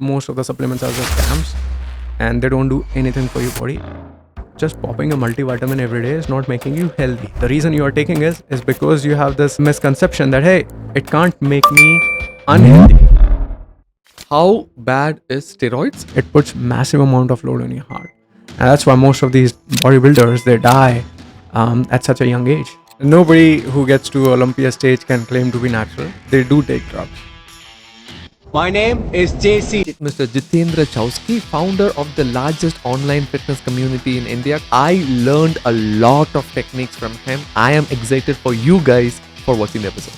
most of the supplements are just scams and they don't do anything for your body. Just popping a multivitamin every day is not making you healthy. The reason you are taking it is because you have this misconception that, hey, it can't make me unhealthy. How bad is steroids? It puts massive amount of load on your heart. And that's why most of these bodybuilders, they die at such a young age. Nobody who gets to Olympia stage can claim to be natural. They do take drugs. My name is JC. Mr. Jitendra Chouksey, founder of the largest online fitness community in India. I learned a lot of techniques from him. I am excited for you guys for watching the episode.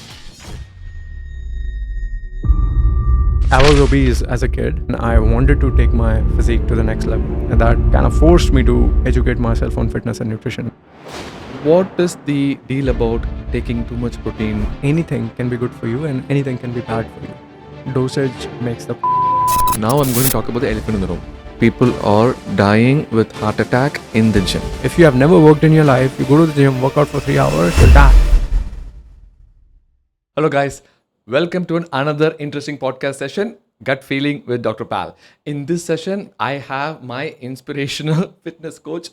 I was obese as a kid and I wanted to take my physique to the next level. And that kind of forced me to educate myself on fitness and nutrition. What is the deal about taking too much protein? Anything can be good for you and anything can be bad for you. Dosage makes the Now I'm going to talk about the elephant in the room. People are dying with heart attack in the gym. If you have never worked in your life, you go to the gym, work out for 3 hours, you'll die. Hello guys, welcome to another interesting podcast session, Gut Feeling with Dr. Pal. In this session, I have my inspirational fitness coach.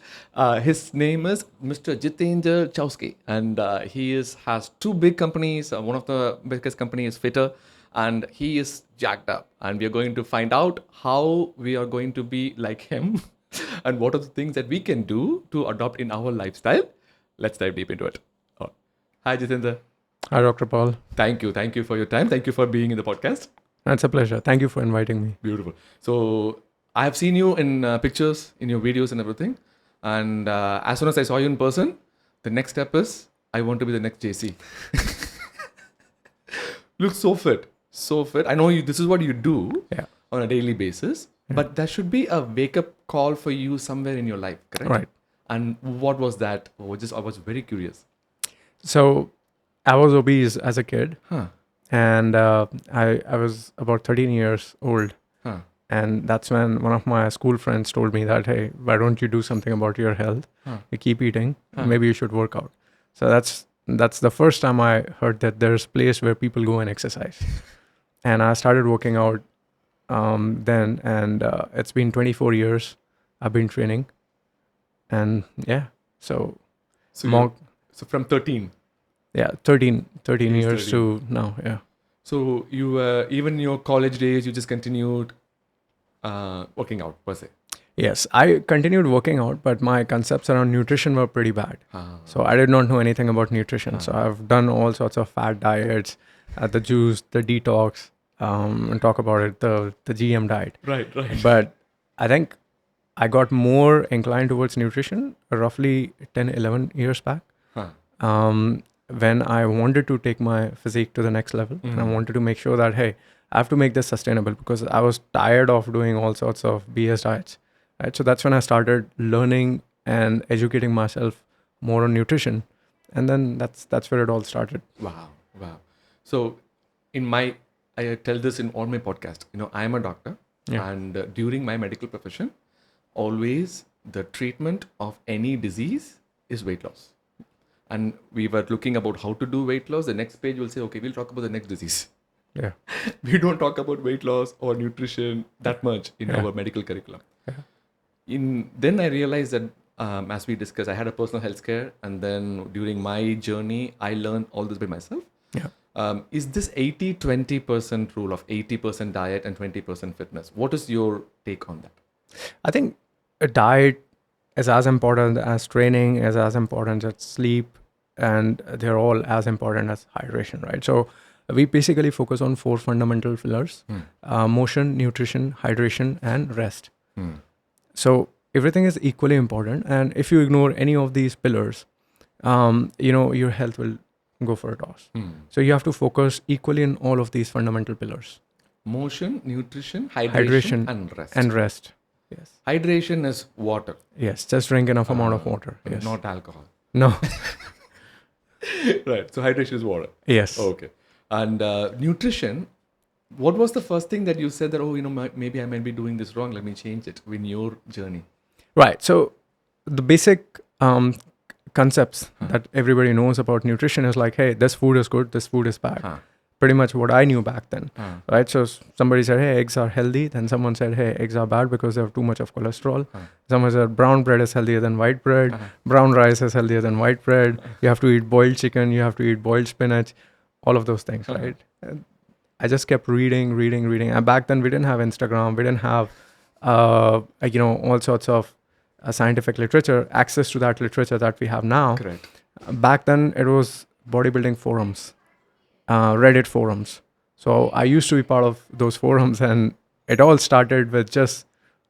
His name is Mr. Jitendra Chouksey, and he has two big companies. One of the biggest company is FITTR, and he is jacked up. And we are going to find out how we are going to be like him and what are the things that we can do to adopt in our lifestyle. Let's dive deep into it. Hi, Jitendra. Hi, Dr. Paul. Thank you. Thank you for your time. Thank you for being in the podcast. It's a pleasure. Thank you for inviting me. Beautiful. So I have seen you in pictures, in your videos and everything. And as soon as I saw you in person, the next step is I want to be the next JC. Looks so fit. So fit. I know you. This is what you do on a daily basis. But there should be a wake-up call for you somewhere in your life, correct? Right. And what was that? I was very curious. So I was obese as a kid. Huh. And I was about 13 years old. Huh. And that's when one of my school friends told me that, hey, why don't you do something about your health? You keep eating, maybe you should work out. So that's the first time I heard that there's a place where people go and exercise. And I started working out then, and it's been 24 years I've been training. And yeah, so from 13. Yeah, 13 years to now, yeah. So you, even in your college days, you just continued working out, per se? Yes, I continued working out, but my concepts around nutrition were pretty bad. So I did not know anything about nutrition. So I've done all sorts of fat diets, the juice, the detox, and talk about it, the GM diet. Right. But I think I got more inclined towards nutrition roughly 10, 11 years back. When I wanted to take my physique to the next level, and I wanted to make sure that, hey, I have to make this sustainable because I was tired of doing all sorts of BS diets, right? So that's when I started learning and educating myself more on nutrition. And then that's where it all started. Wow. So I tell this in all my podcasts, I am a doctor and during my medical profession, always the treatment of any disease is weight loss. And we were looking about how to do weight loss. The next page will say, okay, we'll talk about the next disease. Yeah. We don't talk about weight loss or nutrition that much in our medical curriculum. Then I realized that as we discussed, I had a personal health care. And then during my journey, I learned all this by myself. Yeah. Is this 80-20% rule of 80% diet and 20% fitness? What is your take on that? I think a diet is as important as training, is as important as sleep, and they're all as important as hydration, right? So we basically focus on 4 fundamental pillars: motion, nutrition, hydration, and rest. So everything is equally important. And if you ignore any of these pillars, your health will go for a toss. So you have to focus equally in all of these fundamental pillars. Motion, nutrition, hydration and rest. Yes. Hydration is water. Yes, just drink enough amount of water. Yes. Not alcohol. No. Right. So hydration is water. Yes. Okay. And nutrition, what was the first thing that you said that, maybe I might be doing this wrong, let me change it in your journey? Right. So the basic concepts that everybody knows about nutrition is like, hey, this food is good, this food is bad. pretty much what I knew back then, right? So somebody said, hey, eggs are healthy. Then someone said, hey, eggs are bad because they have too much of cholesterol. Someone said brown bread is healthier than white bread. Brown rice is healthier than white bread. You have to eat boiled chicken. You have to eat boiled spinach. All of those things, right? And I just kept reading. And back then we didn't have Instagram. We didn't have, all sorts of scientific literature, access to that literature that we have now. Correct. Back then it was bodybuilding forums, Reddit forums. So I used to be part of those forums, and it all started with just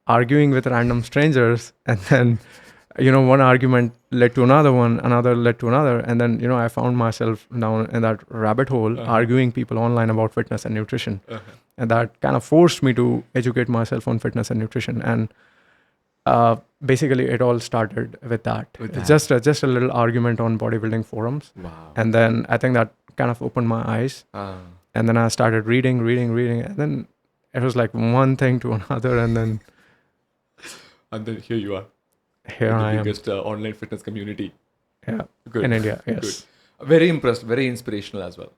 arguing with random strangers, and then one argument led to another one, another led to another, and then I found myself down in that rabbit hole, arguing people online about fitness and nutrition. And that kind of forced me to educate myself on fitness and nutrition. And basically it all started with that. Just a little argument on bodybuilding forums. Wow. And then I think that kind of opened my eyes. And then I started reading, and then it was like one thing to another, and then here you are. Here I am. Biggest online fitness community. Yeah. Good. In India. Yes. Good. Very impressed. Very inspirational as well.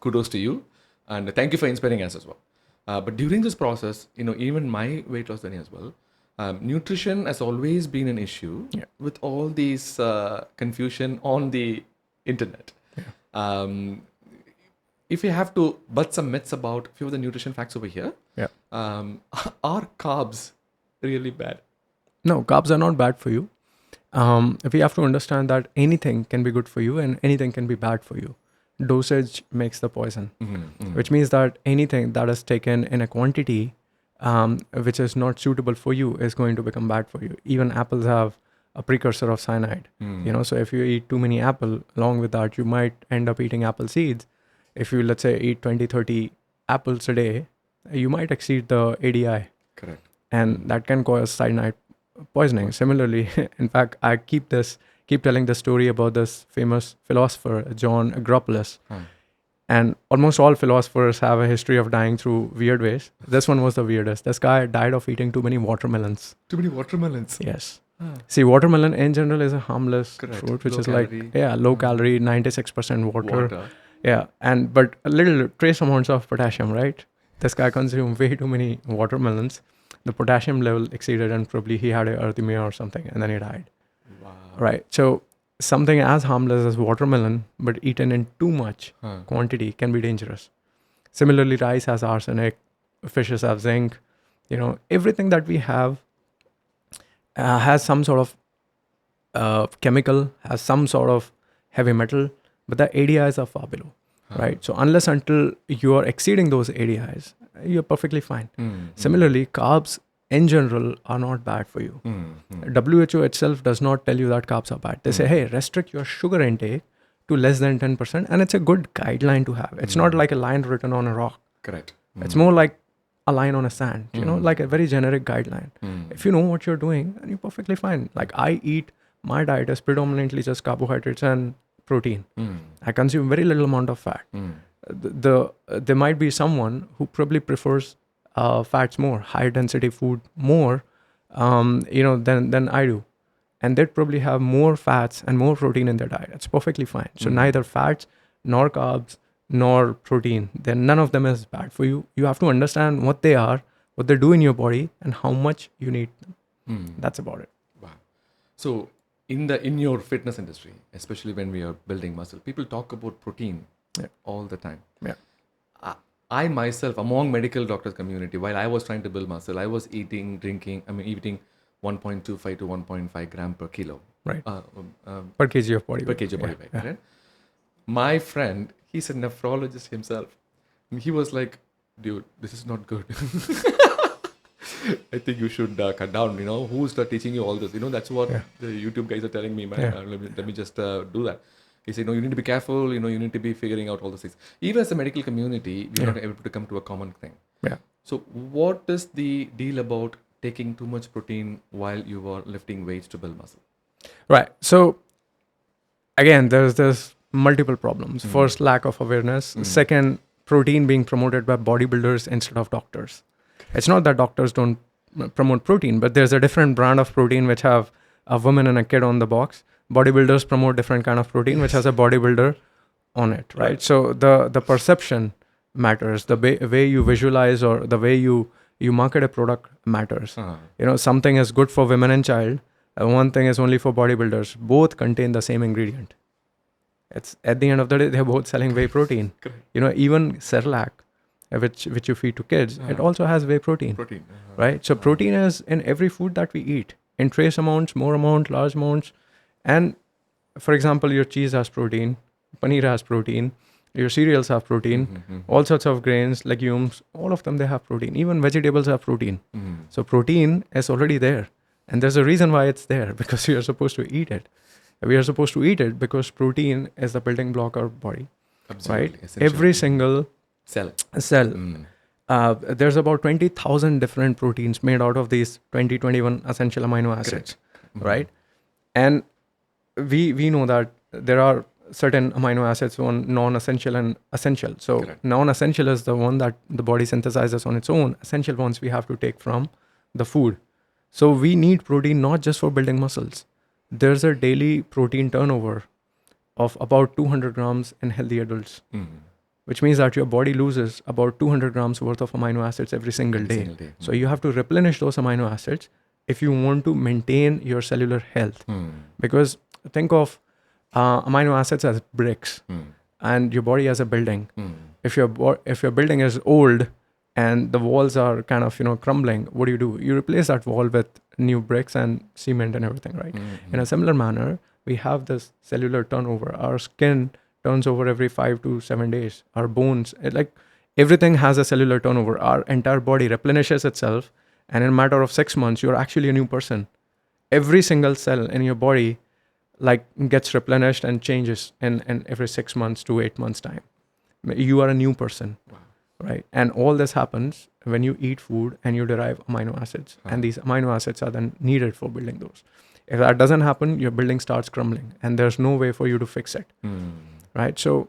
Kudos to you, and thank you for inspiring us as well. But during this process, even my weight loss journey as well, nutrition has always been an issue with all these confusion on the internet. If you have to butt some myths about a few of the nutrition facts over here, are carbs really bad? No, carbs are not bad for you. We have to understand that anything can be good for you and anything can be bad for you. Dosage makes the poison, which means that anything that is taken in a quantity which is not suitable for you is going to become bad for you. Even apples have a precursor of cyanide. So if you eat too many apples, along with that, you might end up eating apple seeds. If you, let's say, eat 20, 30 apples a day, you might exceed the ADI. Correct. And that can cause cyanide poisoning. Similarly, in fact, I keep telling the story about this famous philosopher, John Agropoulos. And almost all philosophers have a history of dying through weird ways. This one was the weirdest. This guy died of eating too many watermelons. Too many watermelons? Yes. See, watermelon in general is a harmless fruit, which low is calorie. low calorie, 96% water. Yeah, but a little trace amounts of potassium, right? This guy consumed way too many watermelons. The potassium level exceeded, and probably he had an arrhythmia or something, and then he died. Wow. Right. So something as harmless as watermelon, but eaten in too much quantity, can be dangerous. Similarly, rice has arsenic, fishes have zinc. Everything that we have has some sort of chemical, has some sort of heavy metal, but the ADIs are far below, right? So unless until you are exceeding those ADIs, you're perfectly fine. Similarly, carbs in general are not bad for you. WHO itself does not tell you that carbs are bad. They say, hey, restrict your sugar intake to less than 10%, and it's a good guideline to have. It's not like a line written on a rock. Correct. It's more like a line on a sand, like a very generic guideline. If you know what you're doing, then you're perfectly fine. Like my diet is predominantly just carbohydrates and protein. I consume very little amount of fat. There might be someone who probably prefers fats more, higher density food more, than I do. And they'd probably have more fats and more protein in their diet. It's perfectly fine. So neither fats nor carbs nor protein, then none of them is bad for you. You have to understand what they are, what they do in your body, and how much you need them. That's about it. Wow. So in your fitness industry, especially when we are building muscle, people talk about protein all the time. Yeah. I myself, among medical doctors community, while I was trying to build muscle, I was eating 1.25 to 1.5 gram per kilo. Right. Per kg of body weight. Per kg of body weight, right? My friend, he's a nephrologist himself. And he was like, dude, this is not good. I think you should cut down, who's teaching you all this? That's what the YouTube guys are telling me, man. Let me just do that. He said, no, you need to be careful, you need to be figuring out all those things. Even as a medical community, we're not able to come to a common thing. Yeah. So what is the deal about taking too much protein while you are lifting weights to build muscle? Right. So again, there's multiple problems. First, lack of awareness. Second, protein being promoted by bodybuilders instead of doctors. It's not that doctors don't promote protein, but there's a different brand of protein which have a woman and a kid on the box. Bodybuilders promote different kind of protein which has a bodybuilder on it, right? So the perception matters, the way you visualize or the way you market a product matters. Something is good for women and child, one thing is only for bodybuilders. Both contain the same ingredient. It's at the end of the day, they're both selling whey protein. Even Cerelac, which you feed to kids, it also has whey protein. Right? So protein is in every food that we eat, in trace amounts, more amount, large amounts. And for example, your cheese has protein, paneer has protein, your cereals have protein, all sorts of grains, legumes, all of them, they have protein. Even vegetables have protein. So protein is already there. And there's a reason why it's there, because you're supposed to eat it. We are supposed to eat it because protein is the building block of our body. Absolutely. Right? Essential. Every single cell. There's about 20,000 different proteins made out of these 21 essential amino acids. Right? And we know that there are certain amino acids, one non-essential and essential. So non-essential is the one that the body synthesizes on its own. Essential ones we have to take from the food. So we need protein not just for building muscles. There's a daily protein turnover of about 200 grams in healthy adults, which means that your body loses about 200 grams worth of amino acids every single day. So you have to replenish those amino acids if you want to maintain your cellular health. Because think of amino acids as bricks and your body as a building. If your building is old and the walls are kind of crumbling, what do? You replace that wall with new bricks and cement and everything, right? In a similar manner, we have this cellular turnover. Our skin turns over every 5 to 7 days. Our bones, everything has a cellular turnover. Our entire body replenishes itself, and in a matter of 6 months, you're actually a new person. Every single cell in your body gets replenished and changes in every 6 months to 8 months time. You are a new person. Wow. Right? And all this happens when you eat food and you derive amino acids. And these amino acids are then needed for building those. If that doesn't happen, your building starts crumbling and there's no way for you to fix it. Right? So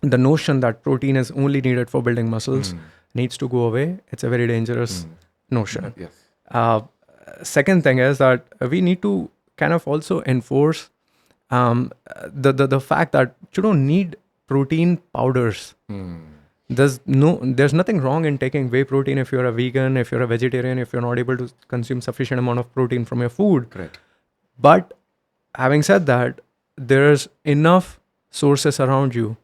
the notion that protein is only needed for building muscles needs to go away. It's a very dangerous notion. Yes. Second thing is that we need to kind of also enforce the fact that you don't need protein powders. There's nothing wrong in taking whey protein if you're a vegan, if you're a vegetarian, if you're not able to consume sufficient amount of protein from your food. Correct. But having said that, there's enough sources around you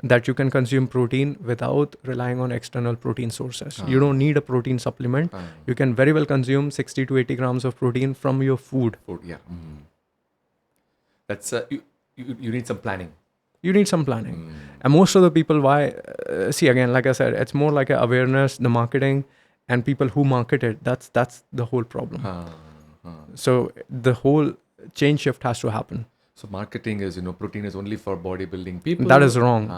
that you can consume protein without relying on external protein sources. You don't need a protein supplement. You can very well consume 60 to 80 grams of protein from your food. That's you need some planning. You need some planning. And most of the people, see again, like I said, it's more like a awareness, the marketing, and people who market it. That's the whole problem. So the whole change shift has to happen. So marketing is, protein is only for bodybuilding people. That is wrong.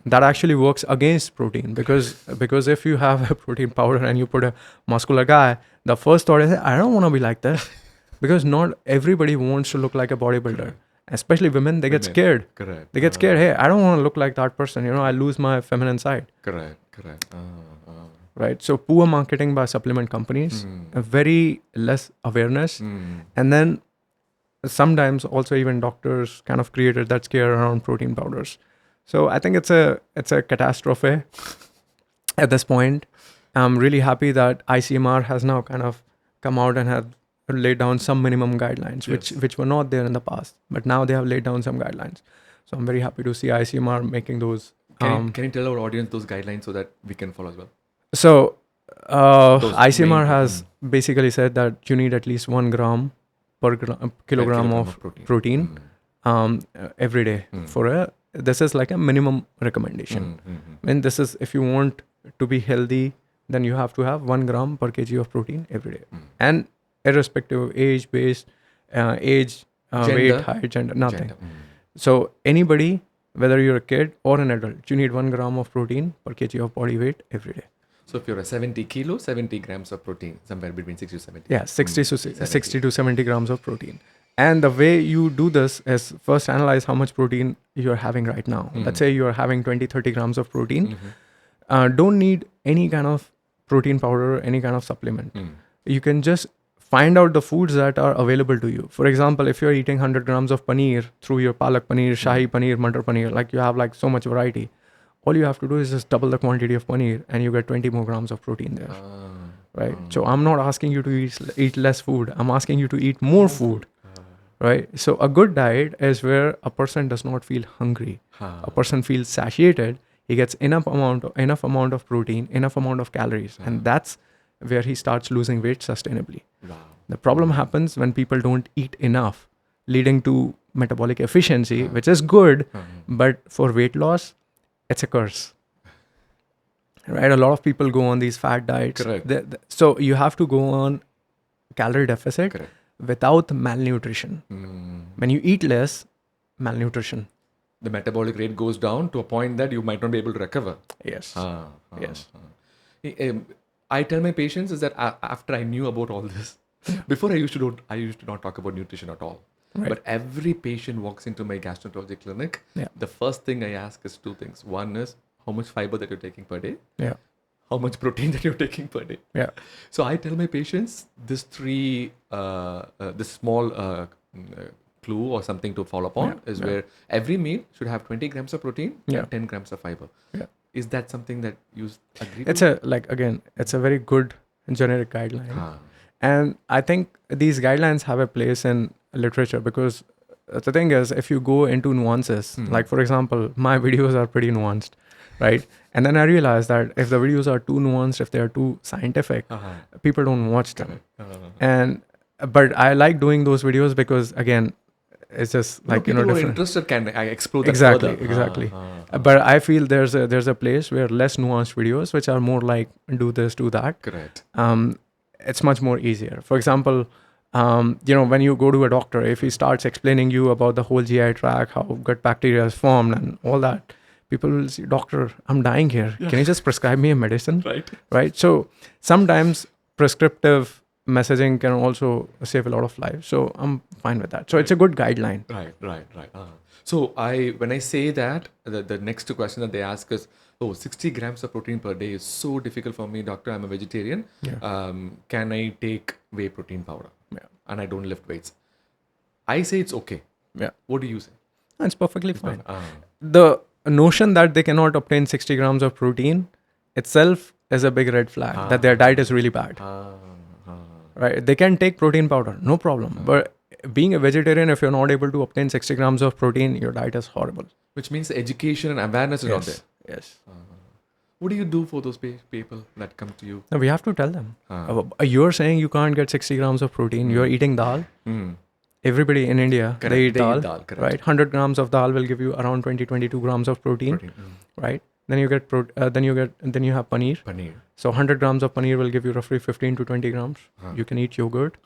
That actually works against protein because if you have a protein powder and you put a muscular guy, the first thought is, I don't want to be like this. Because not everybody wants to look like a bodybuilder. Especially women, they get scared. Correct. They get scared. Hey, I don't want to look like that person. I lose my feminine side. Correct. Right. So poor marketing by supplement companies, very less awareness, and then sometimes also even doctors kind of created that scare around protein powders. So I think it's a catastrophe at this point. I'm really happy that ICMR has now kind of come out and have laid down some minimum guidelines, which were not there in the past, but now they have laid down some guidelines. So I'm very happy to see ICMR making those. Can you tell our audience those guidelines so that we can follow as well? So ICMR has basically said that you need at least 1 gram per kilogram of protein every day this is like a minimum recommendation. And this is, if you want to be healthy, then you have to have 1 gram per kg of protein every day. And irrespective of age, weight, height, gender, nothing. So anybody, whether you're a kid or an adult, you need 1 gram of protein per kg of body weight every day. So if you're a 70 kilo, 70 grams of protein, somewhere between 60 to 70. Yeah, 60 to 70 grams of protein. And the way you do this is first analyze how much protein you're having right now. Let's say you're having 20, 30 grams of protein. Don't need any kind of protein powder or any kind of supplement. You can just find out the foods that are available to you. For example, if you're eating 100 grams of paneer through your palak paneer, shahi paneer, matar paneer, like you have like so much variety, all you have to do is just double the quantity of paneer and you get 20 more grams of protein there. Right? So I'm not asking you to eat less food. I'm asking you to eat more food. Right? So a good diet is where a person does not feel hungry. A person feels satiated. He gets enough amount of protein, enough amount of calories, and that's where he starts losing weight sustainably. Wow. The problem happens when people don't eat enough, leading to metabolic efficiency, which is good, but for weight loss, it's a curse. Right? A lot of people go on these fat diets. Correct. So you have to go on calorie deficit Correct. without malnutrition. When you eat less, malnutrition. The metabolic rate goes down to a point that you might not be able to recover. Yes. Yes. I tell my patients is that after I knew about all this, before I used to not talk about nutrition at all. Right. But every patient walks into my gastroenterology clinic. Yeah. The first thing I ask is two things. One is how much fiber that you're taking per day. Yeah. How much protein that you're taking per day. Yeah. So I tell my patients this small clue or something to follow up on is where every meal should have 20 grams of protein and 10 grams of fiber. Yeah. Is that something that you agree It's to? it's a very good generic guideline. And I think these guidelines have a place in literature because the thing is, if you go into nuances, like for example, my videos are pretty nuanced, right? And then I realized that if the videos are too nuanced, if they are too scientific, people don't watch them. But I like doing those videos because again, it's just like people who are different. interested can explore that further. Exactly. But I feel there's a place where less nuanced videos, which are more like do this, do that. Correct. It's much more easier. For example, when you go to a doctor, if he starts explaining you about the whole GI tract, how gut bacteria is formed and all that, people will say, doctor, I'm dying here. Can you just prescribe me a medicine? Right. So sometimes prescriptive messaging can also save a lot of lives. So I'm fine with that. So it's a good guideline. Right. So when I say that, the next question that they ask is, 60 grams of protein per day is so difficult for me, doctor. I'm a vegetarian. Yeah. Can I take whey protein powder? Yeah. And I don't lift weights. I say it's okay. Yeah. What do you say? It's perfectly fine. The notion that they cannot obtain 60 grams of protein itself is a big red flag that their diet is really bad. Right? They can take protein powder, no problem. But being a vegetarian, if you're not able to obtain 60 grams of protein, your diet is horrible. Which means the education and awareness is not there. Yes. What do you do for those people that come to you? No, we have to tell them. You're saying you can't get 60 grams of protein. You're eating dal. Everybody in India, they eat dal. Right? 100 grams of dal will give you around 22 grams of protein. Right? Then you get then you have paneer. So 100 grams of paneer will give you roughly 15 to 20 grams. You can eat yogurt.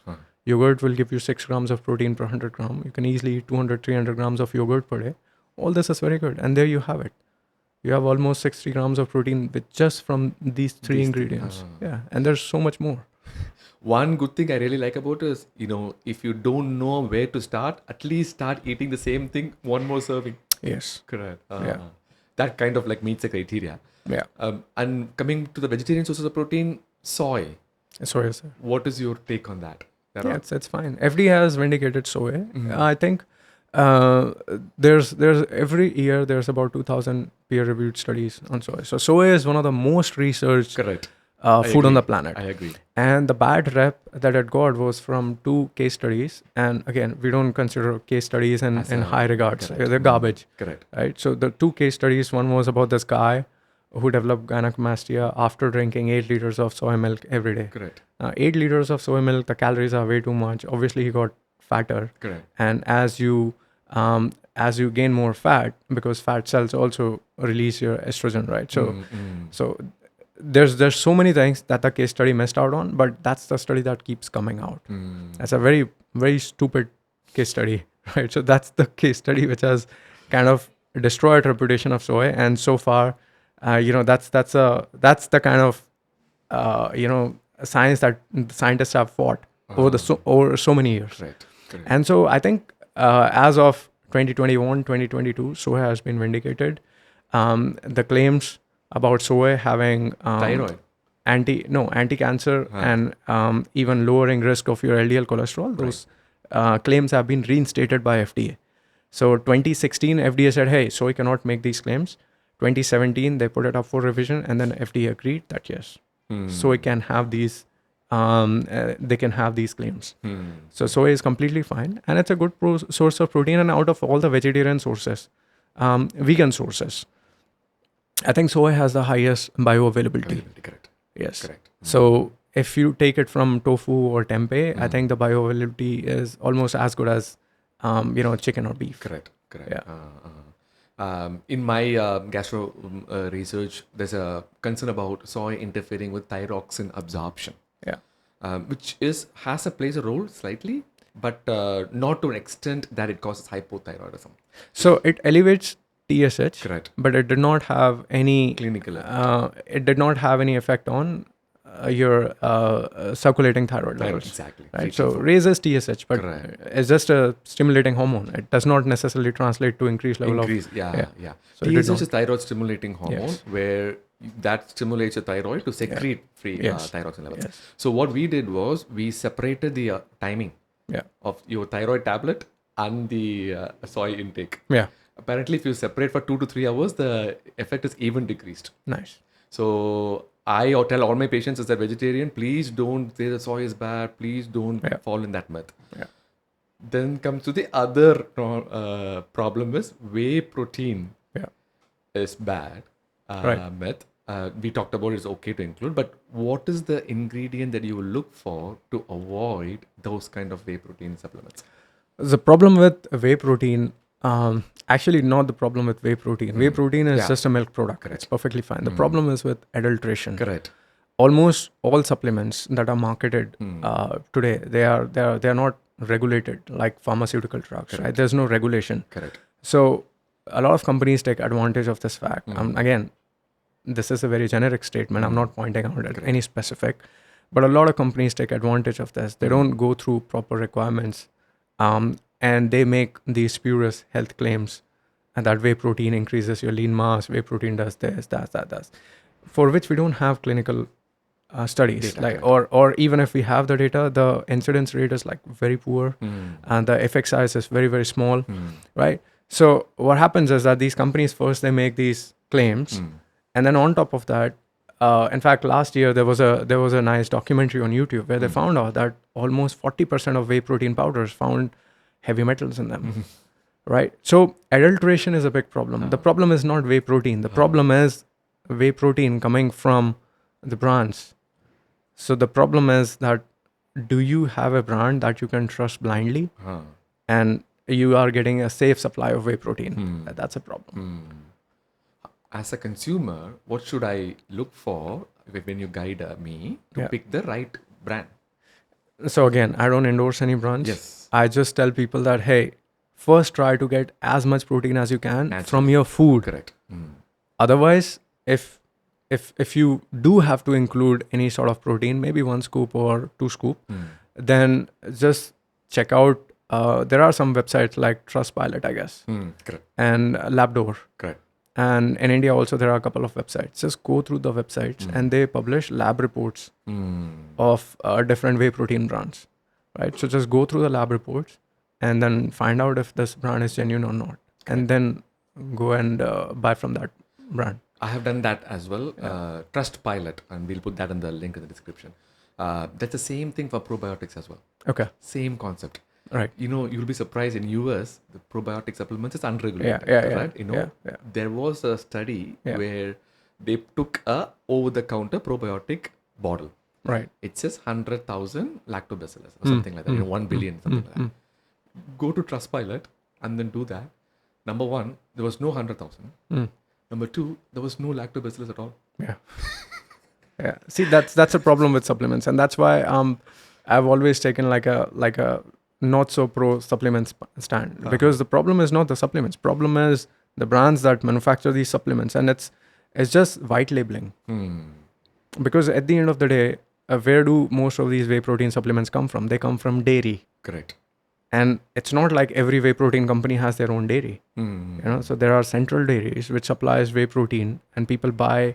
Yogurt will give you 6 grams of protein per 100 gram. You can easily eat 200, 300 grams of yogurt per day. All this is very good. And there you have it. You have almost 60 grams of protein with just from these three ingredients. Yeah. And there's so much more. One good thing I really like about it is, if you don't know where to start, at least start eating the same thing, one more serving. Yes. Correct. That kind of like meets the criteria. Yeah. And coming to the vegetarian sources of protein, soy. Soy, sir. What is your take on that? Yeah, it's fine. FDA has vindicated soy. I think there's every year there's about 2,000 peer-reviewed studies on soy. So soy is one of the most researched food on the planet. I agree. And the bad rep that it got was from 2 case studies. And again, we don't consider case studies in high regards. They're garbage. Correct. Right. So the 2 case studies, one was about this guy who developed gynecomastia after drinking 8 liters of soy milk every day. Correct. 8 liters of soy milk, the calories are way too much. Obviously, he got fatter. Correct. And as you gain more fat, because fat cells also release your estrogen, right? So there's so many things that the case study missed out on, but that's the study that keeps coming out. That's a very, very stupid case study, right? So that's the case study which has kind of destroyed reputation of soy. And so far, that's the kind of science that scientists have fought over so many years. Right. Correct. And so I think as of 2021, 2022, soy has been vindicated. The claims about soy having Thyroid. anti-cancer and even lowering risk of your LDL cholesterol. Those claims have been reinstated by FDA. So 2016, FDA said, hey, soy cannot make these claims. 2017, they put it up for revision, and then FDA agreed that yes, soy can have these. They can have these claims. So soy is completely fine, and it's a good source of protein. And out of all the vegetarian sources, vegan sources, I think soy has the highest bioavailability. Correct. Yes. Correct. So if you take it from tofu or tempeh, I think the bioavailability is almost as good as chicken or beef. Correct. Yeah. In my gastro research, there's a concern about soy interfering with thyroxine absorption. Yeah. Which plays a role slightly, but not to an extent that it causes hypothyroidism. So it elevates TSH, Correct. but it did not have any Clinical. It did not have any effect on your circulating thyroid levels. Exactly. Right. So raises TSH, but it's just a stimulating hormone. It does not necessarily translate to increased level of. Yeah. So TSH is thyroid stimulating hormone, Yes. where that stimulates your thyroid to secrete free thyroxine levels. Yes. So what we did was we separated the timing of your thyroid tablet and the soy intake. Yeah. Apparently, if you separate for 2 to 3 hours, the effect is even decreased. Nice. So I tell all my patients as a vegetarian, please don't say the soy is bad. Please don't fall in that myth. Yeah. Then comes to the other problem is whey protein is bad. Myth. We talked about it's okay to include, but what is the ingredient that you will look for to avoid those kind of whey protein supplements? The problem with whey protein, actually not the problem with whey protein. Whey protein is just a milk product. Correct. It's perfectly fine. The problem is with adulteration. Correct. Almost all supplements that are marketed today, they are not regulated like pharmaceutical drugs. Correct. Right? There's no regulation. Correct. So a lot of companies take advantage of this fact. Again, this is a very generic statement. I'm not pointing out at any specific, but a lot of companies take advantage of this. They don't go through proper requirements, and they make these spurious health claims, and that whey protein increases your lean mass. Whey protein does this, that, for which we don't have clinical studies. Data, or even if we have the data, the incidence rate is like very poor, and the effect size is very, very small, right? So what happens is that these companies first they make these claims, and then on top of that, in fact, last year there was a nice documentary on YouTube where they found out that almost 40% of whey protein powders found heavy metals in them, right? So adulteration is a big problem. The problem is not whey protein. The problem is whey protein coming from the brands. So the problem is that do you have a brand that you can trust blindly, and you are getting a safe supply of whey protein? That's a problem. As a consumer, what should I look for when you guide me to pick the right brand? So again, I don't endorse any brands. Yes. I just tell people that, hey, first try to get as much protein as you can from your food. Correct. Otherwise, if you do have to include any sort of protein, maybe 1 scoop or 2 scoop, then just check out, there are some websites like Trustpilot, I guess, Correct. and Labdoor. Correct. And in India also, there are a couple of websites. Just go through the websites and they publish lab reports of different whey protein brands, right? So just go through the lab reports and then find out if this brand is genuine or not. And then go and buy from that brand. I have done that as well. Trustpilot, and we'll put that in the link in the description. That's the same thing for probiotics as well. Okay. Same concept. Right. You'll be surprised in US, the probiotic supplements is unregulated. Right? There was a study where they took a over-the-counter probiotic bottle. Right. It says 100,000 lactobacillus or something like that. 1 billion, something like that. Go to Trustpilot and then do that. Number one, there was no 100,000. Number two, there was no lactobacillus at all. Yeah. See, that's a problem with supplements, and that's why I've always taken like a not so pro supplements stand, because the problem is not the supplements. Problem is the brands that manufacture these supplements, and it's just white labeling. Because at the end of the day, where do most of these whey protein supplements come from? They come from dairy. Correct. And it's not like every whey protein company has their own dairy. So there are central dairies which supplies whey protein, and people buy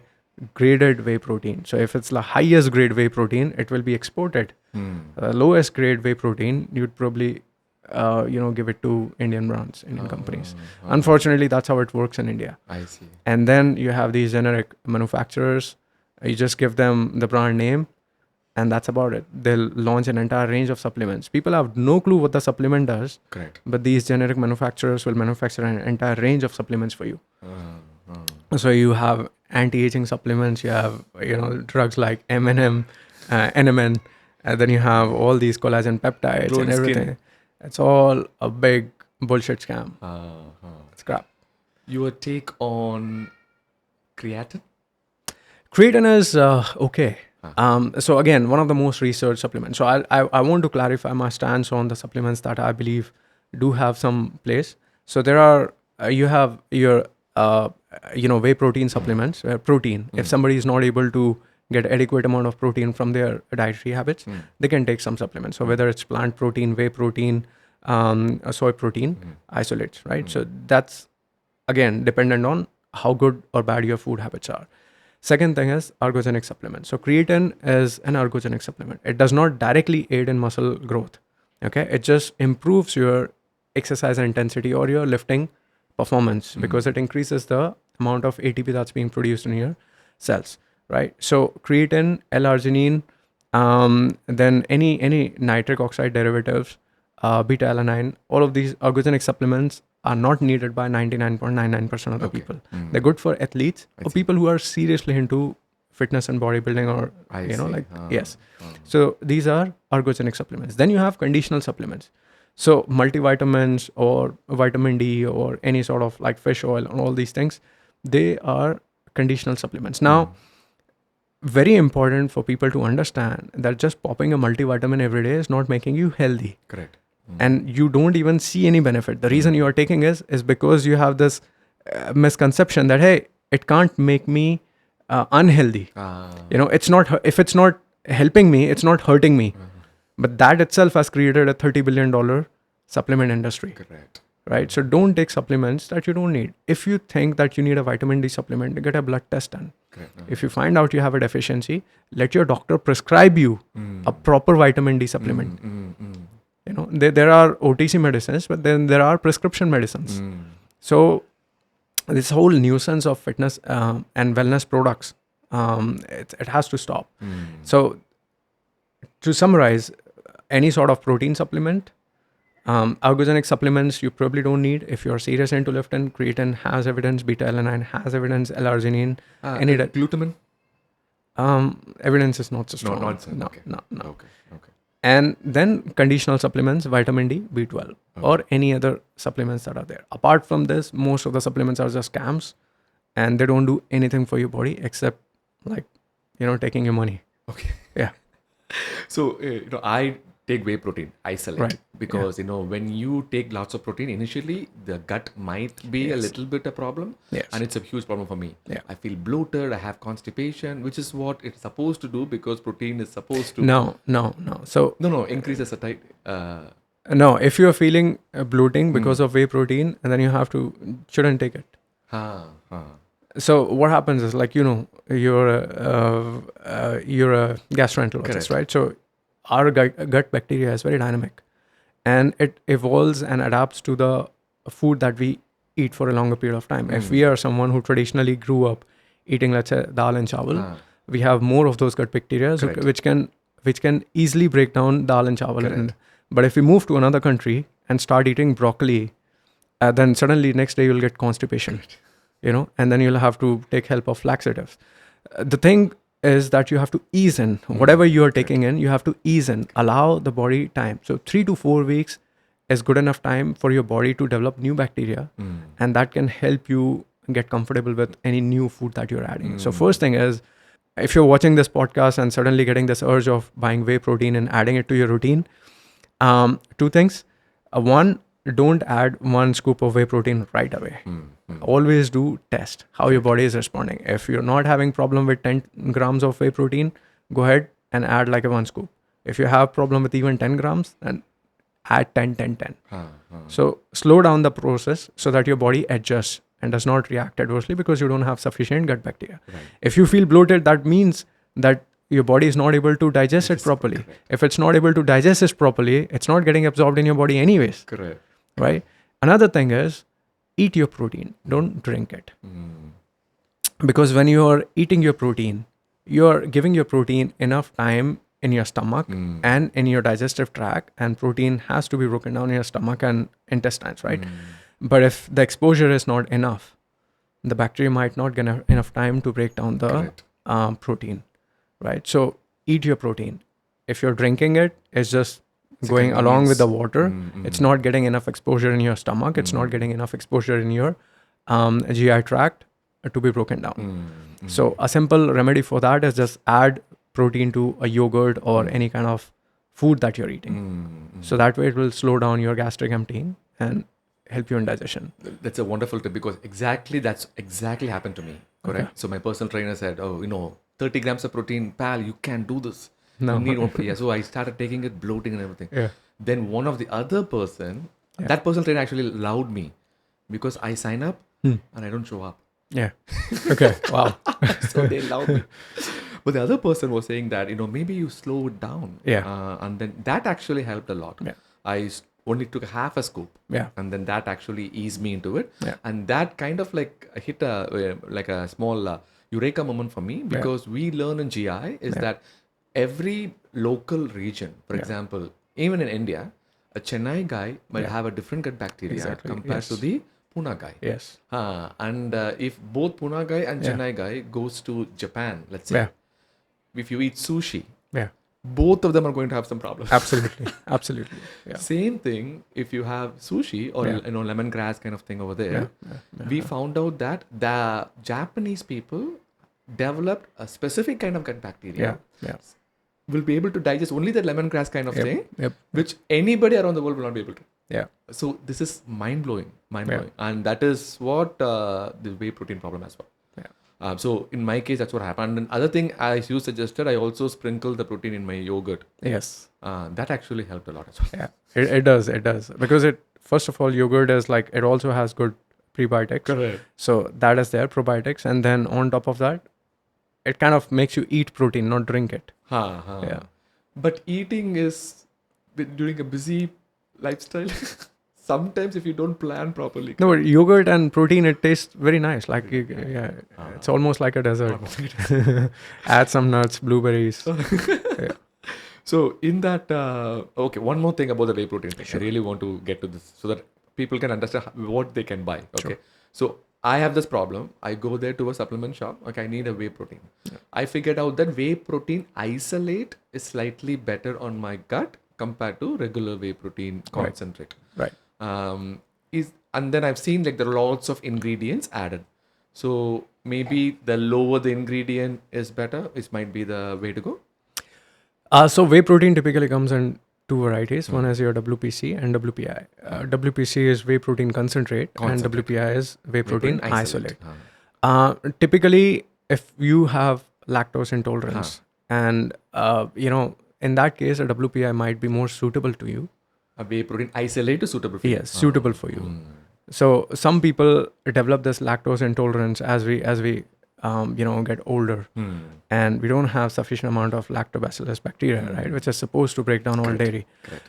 graded whey protein. So if it's the highest grade whey protein, it will be exported. Lowest grade whey protein, you'd probably give it to Indian brands, Indian companies. Unfortunately, that's how it works in India. I see. And then you have these generic manufacturers. You just give them the brand name, and that's about it. They'll launch an entire range of supplements. People have no clue what the supplement does. Correct. But these generic manufacturers will manufacture an entire range of supplements for you. So you have anti-aging supplements. You have drugs like M&M, NMN, and then you have all these collagen peptides Glowing and everything. skin. It's all a big bullshit scam. It's crap. Your take on creatine? Creatine is okay. So again, one of the most researched supplements. So I want to clarify my stance on the supplements that I believe do have some place. So there are you have your whey protein supplements, protein. If somebody is not able to get adequate amount of protein from their dietary habits, they can take some supplements. So whether it's plant protein, whey protein, soy protein, isolates, right? So that's again dependent on how good or bad your food habits are. Second thing is ergogenic supplements. So creatine is an ergogenic supplement. It does not directly aid in muscle growth. Okay, it just improves your exercise intensity or your lifting performance because it increases the amount of ATP that's being produced in your cells, right? So creatine, L-arginine, then any nitric oxide derivatives, beta-alanine, all of these ergogenic supplements are not needed by 99.99% of the people. They're good for athletes or people who are seriously into fitness and bodybuilding or, yes. So these are ergogenic supplements. Then you have conditional supplements. So multivitamins or vitamin D or any sort of like fish oil and all these things, they are conditional supplements. Now, very important for people to understand that just popping a multivitamin every day is not making you healthy. Correct. And you don't even see any benefit. The reason you are taking is because you have this misconception that, hey, it can't make me unhealthy. It's not, if it's not helping me, it's not hurting me. But that itself has created a $30 billion supplement industry. Correct. Right? So don't take supplements that you don't need. If you think that you need a vitamin D supplement, get a blood test done. Correct. If you find out you have a deficiency, let your doctor prescribe you a proper vitamin D supplement. There are OTC medicines, but then there are prescription medicines. So this whole nuisance of fitness and wellness products, it has to stop. So to summarize, any sort of protein supplement, ergogenic supplements you probably don't need if you're serious into lifting. Creatine has evidence, beta-alanine has evidence, L-arginine, glutamine? Evidence is not so strong. No. Okay. And then conditional supplements, vitamin D, B12, or any other supplements that are there. Apart from this, most of the supplements are just scams and they don't do anything for your body except taking your money. Okay. Yeah. So, I take whey protein, isolate, Right. because, when you take lots of protein, initially the gut might be a little bit a problem. Yes. And it's a huge problem for me. Yeah. I feel bloated, I have constipation, which is what it's supposed to do because protein is supposed to... No. So No, increases the type... no, if you're feeling bloating because of whey protein, and then shouldn't take it. So what happens is you're a gastroenterologist, Correct. right? So our gut bacteria is very dynamic and it evolves and adapts to the food that we eat for a longer period of time. If we are someone who traditionally grew up eating, let's say, dal and chawal, we have more of those gut bacteria which can easily break down dal and chawal. But if we move to another country and start eating broccoli, then suddenly next day you'll get constipation, and then you'll have to take help of laxatives. The thing is that you have to ease in whatever you are taking in. You have to ease in, allow the body time. So 3 to 4 weeks is good enough time for your body to develop new bacteria, and that can help you get comfortable with any new food that you're adding. So first thing is, if you're watching this podcast and suddenly getting this urge of buying whey protein and adding it to your routine, 2 things. One, don't add 1 scoop of whey protein right away. Always do test how your body is responding. If you're not having problem with 10 grams of whey protein, go ahead and add like a 1 scoop. If you have problem with even 10 grams, then add 10. So slow down the process so that your body adjusts and does not react adversely because you don't have sufficient gut bacteria. Right. If you feel bloated, that means that your body is not able to digest it properly. Correct. If it's not able to digest it properly, it's not getting absorbed in your body anyways, Correct. right? Another thing is eat your protein, don't drink it. Because when you're eating your protein, you're giving your protein enough time in your stomach and in your digestive tract, and protein has to be broken down in your stomach and intestines, right? But if the exposure is not enough, the bacteria might not get enough time to break down the protein, right? So eat your protein. If you're drinking it, it's just going along with the water. It's not getting enough exposure in your stomach. It's not getting enough exposure in your GI tract to be broken down. So a simple remedy for that is just add protein to a yogurt or any kind of food that you're eating. So that way it will slow down your gastric emptying and help you in digestion. That's a wonderful tip because that's exactly happened to me. Correct. Okay. So my personal trainer said, 30 grams of protein, pal, you can't do this. No. You need more. Yeah. So I started taking it, bloating and everything. Yeah. Then one of the other person, that personal trainer actually allowed me because I sign up and I don't show up. Yeah. Okay. Wow. So they allowed me. But the other person was saying that, maybe you slow it down. Yeah. And then that actually helped a lot. Yeah. I only took half a scoop. Yeah. And then that actually eased me into it. Yeah. And that kind of hit a small eureka moment for me because we learn in GI is that every local region, for example, even in India, a Chennai guy might have a different gut bacteria compared to the Pune guy. Yes. And if both Pune guy and Chennai guy goes to Japan, let's say, if you eat sushi, both of them are going to have some problems. Absolutely. Absolutely. Yeah. Same thing if you have sushi or lemongrass kind of thing over there. We found out that the Japanese people developed a specific kind of gut bacteria. Will be able to digest only the lemongrass kind of thing, which anybody around the world will not be able to. Yeah. So this is mind-blowing. And that is what the whey protein problem as well. So in my case, that's what happened. And other thing, as you suggested, I also sprinkle the protein in my yogurt. Yes. That actually helped a lot as well. Yeah. It does. Because first of all, yogurt is it also has good prebiotics. Correct. So that is there, probiotics. And then on top of that, it kind of makes you eat protein, not drink it. Yeah. But eating is during a busy lifestyle. Sometimes if you don't plan properly. No, yogurt and protein, it tastes very nice. It's almost like a dessert. Add some nuts, blueberries. So in that, one more thing about the whey protein thing. Sure. I really want to get to this so that people can understand what they can buy. Okay. Sure. So I have this problem. I go there to a supplement shop. Okay, I need a whey protein. Yeah. I figured out that whey protein isolate is slightly better on my gut compared to regular whey protein concentrate. Right. And then I've seen there are lots of ingredients added. So maybe the lower the ingredient is better. This might be the way to go. So whey protein typically comes in two varieties. One is your WPC and WPI. WPC is whey protein concentrate. And WPI is whey protein isolate. Typically, if you have lactose intolerance and, in that case, a WPI might be more suitable to you. A whey protein isolate is suitable for you? Yes, suitable for you. So some people develop this lactose intolerance as we get older, and we don't have sufficient amount of lactobacillus bacteria, right, which is supposed to break down all dairy,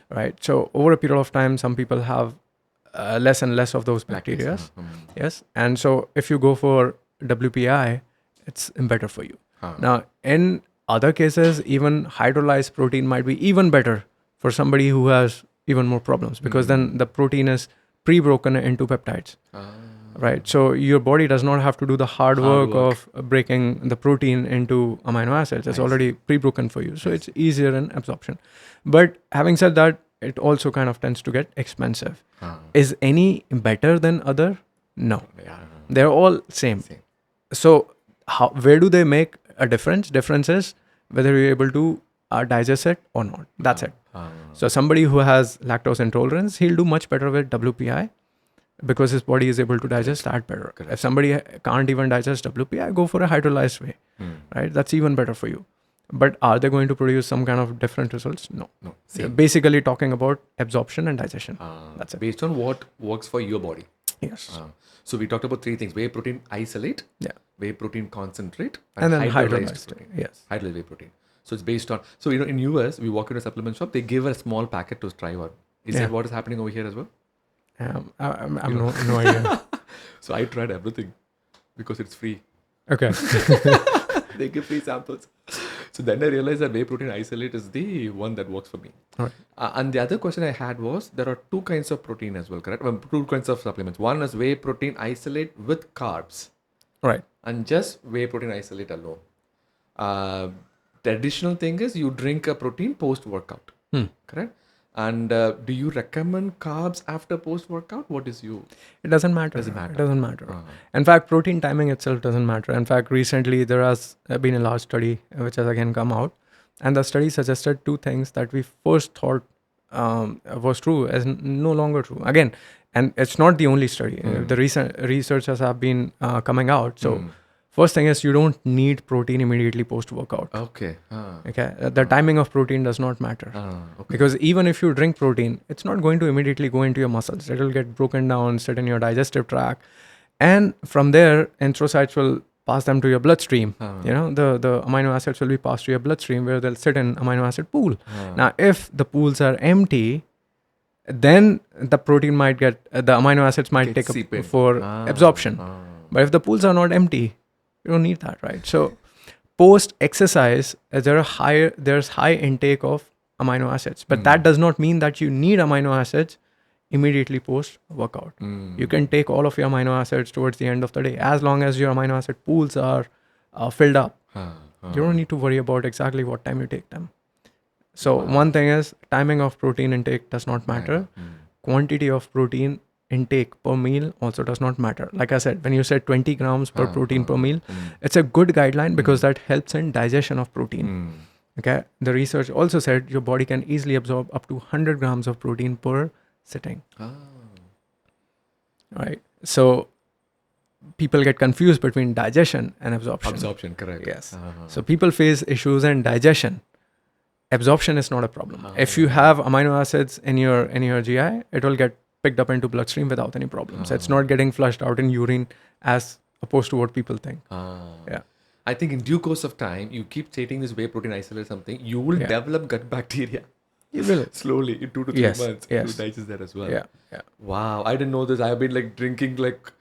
right? So over a period of time, some people have less and less of those bacteria. Yes, and so if you go for WPI, it's better for you. Now, in other cases, even hydrolyzed protein might be even better for somebody who has even more problems because then the protein is pre-broken into peptides. Right. So your body does not have to do the hard work of breaking the protein into amino acids. It's already pre-broken for you. So it's easier in absorption. But having said that, it also kind of tends to get expensive. Is any better than other? No. They're all same. So where do they make a difference? Difference is whether you're able to digest it or not. That's it. So somebody who has lactose intolerance, he'll do much better with WPI because his body is able to digest that better. If somebody can't even digest WPI, go for a hydrolyzed whey, right? That's even better for you. But are they going to produce some kind of different results? No. Basically talking about absorption and digestion. That's it. Based on what works for your body. Yes. So we talked about three things: whey protein isolate, Yeah. whey protein concentrate, And then hydrolyzed hydrolyzed. protein. Yes. Hydrolyzed whey protein. So it's based on. So in US, we walk into a supplement shop, they give a small packet to try one. Is Yeah. that what is happening over here as well? I'm no idea. So I tried everything because it's free. Okay. They give free samples. So then I realized that whey protein isolate is the one that works for me. All right. And the other question I had was, there are two kinds of protein as well, correct? Well, two kinds of supplements. One is whey protein isolate with carbs, Right. and just whey protein isolate alone. The additional thing is you drink a protein post-workout, correct? And do you recommend carbs after post-workout? What is you? It doesn't matter. Doesn't matter. It doesn't matter. In fact, protein timing itself doesn't matter. In fact, recently there has been a large study which has again come out, and the study suggested two things that we first thought was true as no longer true. Again, and it's not the only study. The recent researchers have been coming out. So first thing is you don't need protein immediately post-workout. Okay. Okay, the timing of protein does not matter. Okay. Because even if you drink protein, it's not going to immediately go into your muscles. It will get broken down, sit in your digestive tract. And from there, enterocytes will pass them to your bloodstream. The amino acids will be passed to your bloodstream where they'll sit in amino acid pool. Now, if the pools are empty, then the protein might the amino acids might take seep in. up for absorption. But if the pools are not empty, you don't need that, right? So post exercise, there's high intake of amino acids, but that does not mean that you need amino acids immediately post workout. You can take all of your amino acids towards the end of the day, as long as your amino acid pools are filled up. You don't need to worry about exactly what time you take them. So one thing is, timing of protein intake does not matter. Quantity of protein intake per meal also does not matter. Like I said, when you said 20 grams per protein per meal, it's a good guideline because that helps in digestion of protein. Okay. The research also said your body can easily absorb up to 100 grams of protein per sitting. Right. So people get confused between digestion and absorption. Absorption, correct. Yes. So people face issues in digestion. Absorption is not a problem. If you have amino acids in your GI, it will get picked up into bloodstream without any problems. It's not getting flushed out in urine as opposed to what people think. Yeah. I think in due course of time, you keep taking this whey protein isolate something, you will develop gut bacteria. You will. Slowly, in 2 to 3 months, you digest that as well. Yeah. Wow, I didn't know this. I've been like drinking like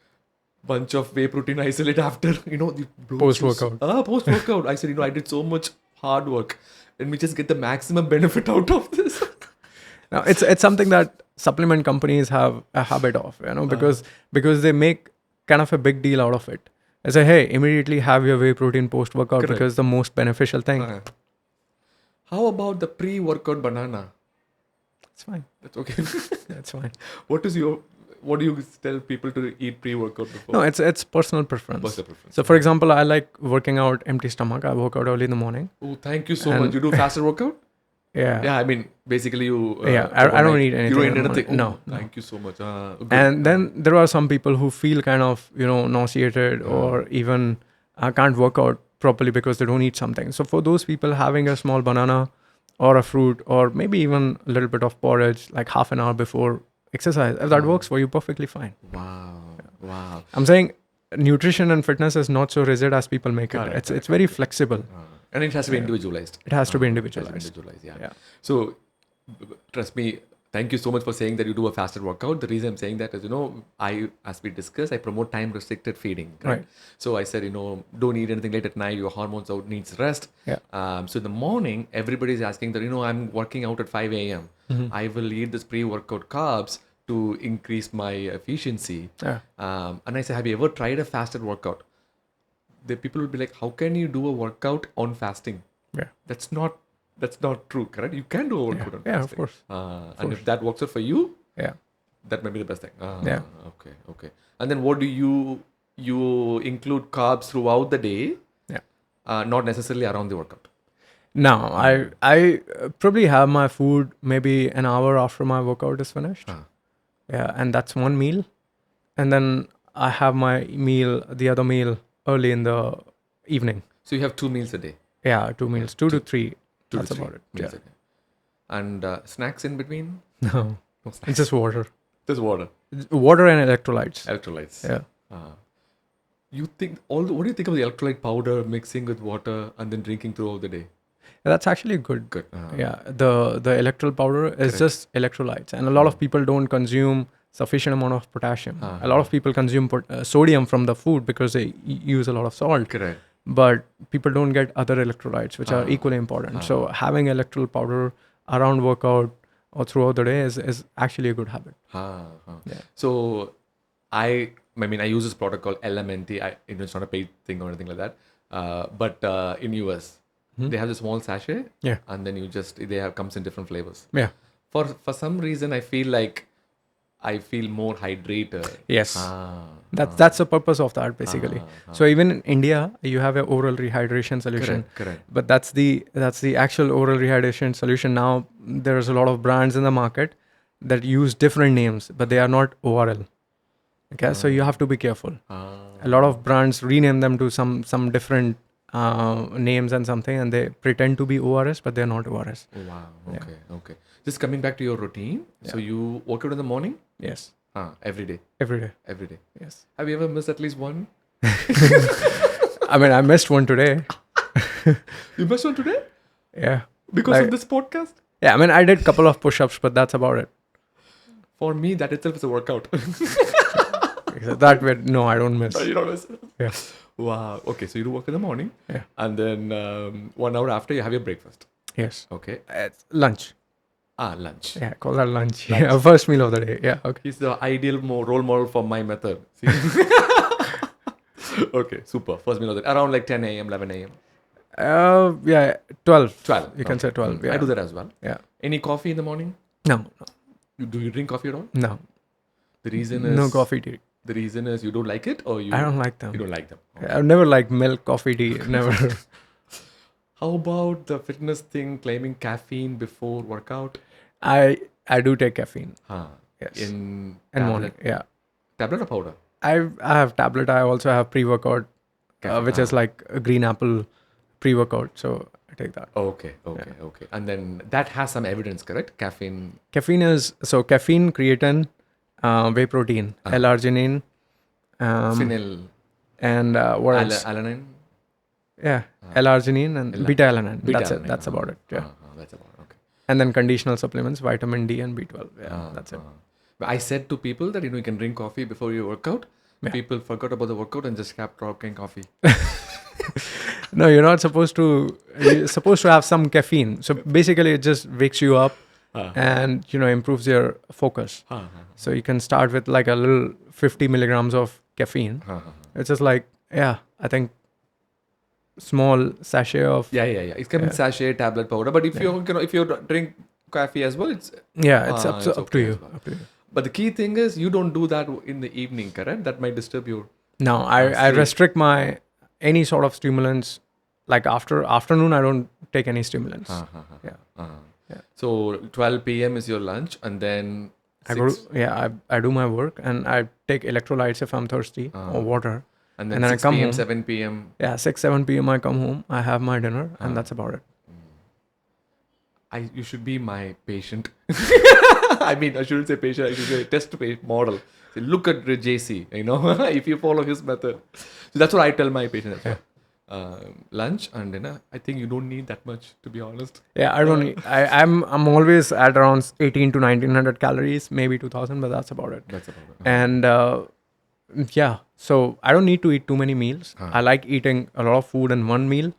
bunch of whey protein isolate after, the Post-workout. Post-workout. I said, I did so much hard work. Let me just get the maximum benefit out of this. Now, it's something that supplement companies have a habit of, because they make kind of a big deal out of it. They say, hey, immediately have your whey protein post-workout because the most beneficial thing. How about the pre-workout banana? It's fine. That's okay. That's fine. What do you tell people to eat pre-workout before? No, it's personal preference. Personal preference. So, for example, I like working out empty stomach. I work out early in the morning. Oh, thank you so much. You do faster workout? Yeah. Yeah, I mean, basically you... I don't eat anything. You don't eat anything? Oh, no. Thank you so much. Good. And then there are some people who feel kind of, nauseated or even can't work out properly because they don't eat something. So for those people, having a small banana or a fruit or maybe even a little bit of porridge, like half an hour before exercise, if that works for you, perfectly fine. Wow. I'm saying nutrition and fitness is not so rigid as people make it. It's very flexible. And it has to be individualized. It has to be individualized. Yeah. So, trust me, thank you so much for saying that you do a faster workout. The reason I'm saying that is, as we discussed, I promote time-restricted feeding. Right. So I said, don't eat anything late at night. Your hormones out needs rest. Yeah. So in the morning, everybody's asking that, I'm working out at 5 a.m. I will eat this pre-workout carbs to increase my efficiency. Yeah. And I said, have you ever tried a fasted workout? The people will be like, how can you do a workout on fasting? Yeah. That's not true, correct? You can do a workout on fasting. Yeah, of course. And if that works out for you, yeah, that might be the best thing. Yeah. Okay. And then what do you include carbs throughout the day? Yeah. Not necessarily around the workout. No, I probably have my food maybe an hour after my workout is finished. Yeah, and that's one meal. And then I have the other meal early in the evening. So you have 2 meals a day? Yeah, 2 meals, 2 to 3. That's about it. Yeah. And snacks in between? No, it's just water. Just water. Water and electrolytes. Electrolytes. Yeah. You think what do you think of the electrolyte powder mixing with water and then drinking throughout the day? That's actually good. Good. Yeah. The electrolyte powder is just electrolytes, and a lot of people don't consume sufficient amount of potassium. A lot of people consume sodium from the food because they use a lot of salt. Correct. But people don't get other electrolytes, which are equally important. So having electrolyte powder around workout or throughout the day is actually a good habit. Yeah. So I use this product called LMNT. It's not a paid thing or anything like that. But in US, they have the small sachet. Yeah. And then comes in different flavors. Yeah. For some reason, I feel more hydrated. Yes. That's the purpose of that basically. So even in India, you have an oral rehydration solution. Correct. But that's the actual oral rehydration solution. Now there's a lot of brands in the market that use different names, but they are not ORL. Okay, so you have to be careful. A lot of brands rename them to some different names and something, and they pretend to be ORS, but they're not ORS. Oh, wow. Okay. Just coming back to your routine. So you work out in the morning? Yes. Every day. Every day. Every day. Yes. Have you ever missed at least one? I missed one today. You missed one today? Yeah. Because of this podcast? Yeah, I did a couple of push-ups, but that's about it. For me, that itself is a workout. That way, no, I don't miss. You don't miss. Yeah. Wow. Okay, so you do work in the morning. Yeah. And then 1 hour after, you have your breakfast. Yes. Okay. It's lunch. Lunch. Yeah, call that lunch. Yeah, first meal of the day. Yeah, okay. He's the ideal role model for my method. See? Okay, super. First meal of the day. Around like 10 a.m., 11 a.m. Yeah, 12. 12. You can say 12. Yeah. I do that as well. Yeah. Any coffee in the morning? No. Do you drink coffee at all? No. The reason is... No coffee tea. The reason is you don't like it or you... I don't like them. You don't like them. Okay. I've never liked milk, coffee, tea. Never. How about the fitness thing claiming caffeine before workout? I do take caffeine. Yes. In morning. Yeah. Tablet or powder? I have tablet. I also have pre-workout, which is like a green apple pre-workout. So I take that. Okay. And then that has some evidence, correct? Caffeine. Caffeine, creatine, whey protein, L-arginine, Phenyl. and what else? Alanine? Yeah, L-arginine and beta-alanine. That's about it. Yeah. That's about it. Okay. And then conditional supplements, vitamin D and B12. Yeah, that's it. I said to people that you can drink coffee before you work out. Yeah. People forgot about the workout and just kept drinking coffee. No, you're not supposed to. You're supposed to have some caffeine. So basically, it just wakes you up and improves your focus. So you can start with like a little 50 milligrams of caffeine. It's just like I think small sachet of It's coming sachet, tablet, powder. But if you drink coffee as well, it's up to you. Well. Up to you. But the key thing is you don't do that in the evening, correct? That might disturb your... No, I restrict any sort of stimulants. Like after afternoon, I don't take any stimulants. So 12 p.m. is your lunch, and then I do my work, and I take electrolytes if I'm thirsty or water. And then 6 I come p.m., home. 7 p.m. Yeah, 6, 7 p.m. I come home. I have my dinner, and that's about it. You should be my patient. I shouldn't say patient. I should say test model. Say, look at JC. If you follow his method. So that's what I tell my patients as well. Lunch and dinner. I think you don't need that much, to be honest. Yeah, I don't need. I'm always at around 18 to 1900 calories, maybe 2000, but that's about it. And so I don't need to eat too many meals. I like eating a lot of food in one meal.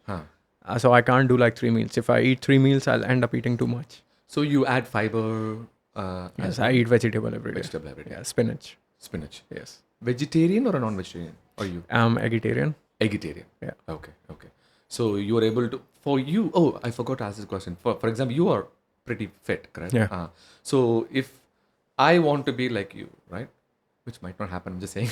So I can't do like 3 meals. If I eat 3 meals, I'll end up eating too much. So you add fiber? Yes, I eat vegetable every day. Yeah, spinach. Yes. Vegetarian or a non-vegetarian? Are you? I'm vegetarian. Vegetarian. Yeah. Okay. So you are able to... For you... Oh, I forgot to ask this question. For example, you are pretty fit, correct? Yeah. So if I want to be like you, right? Which might not happen, I'm just saying.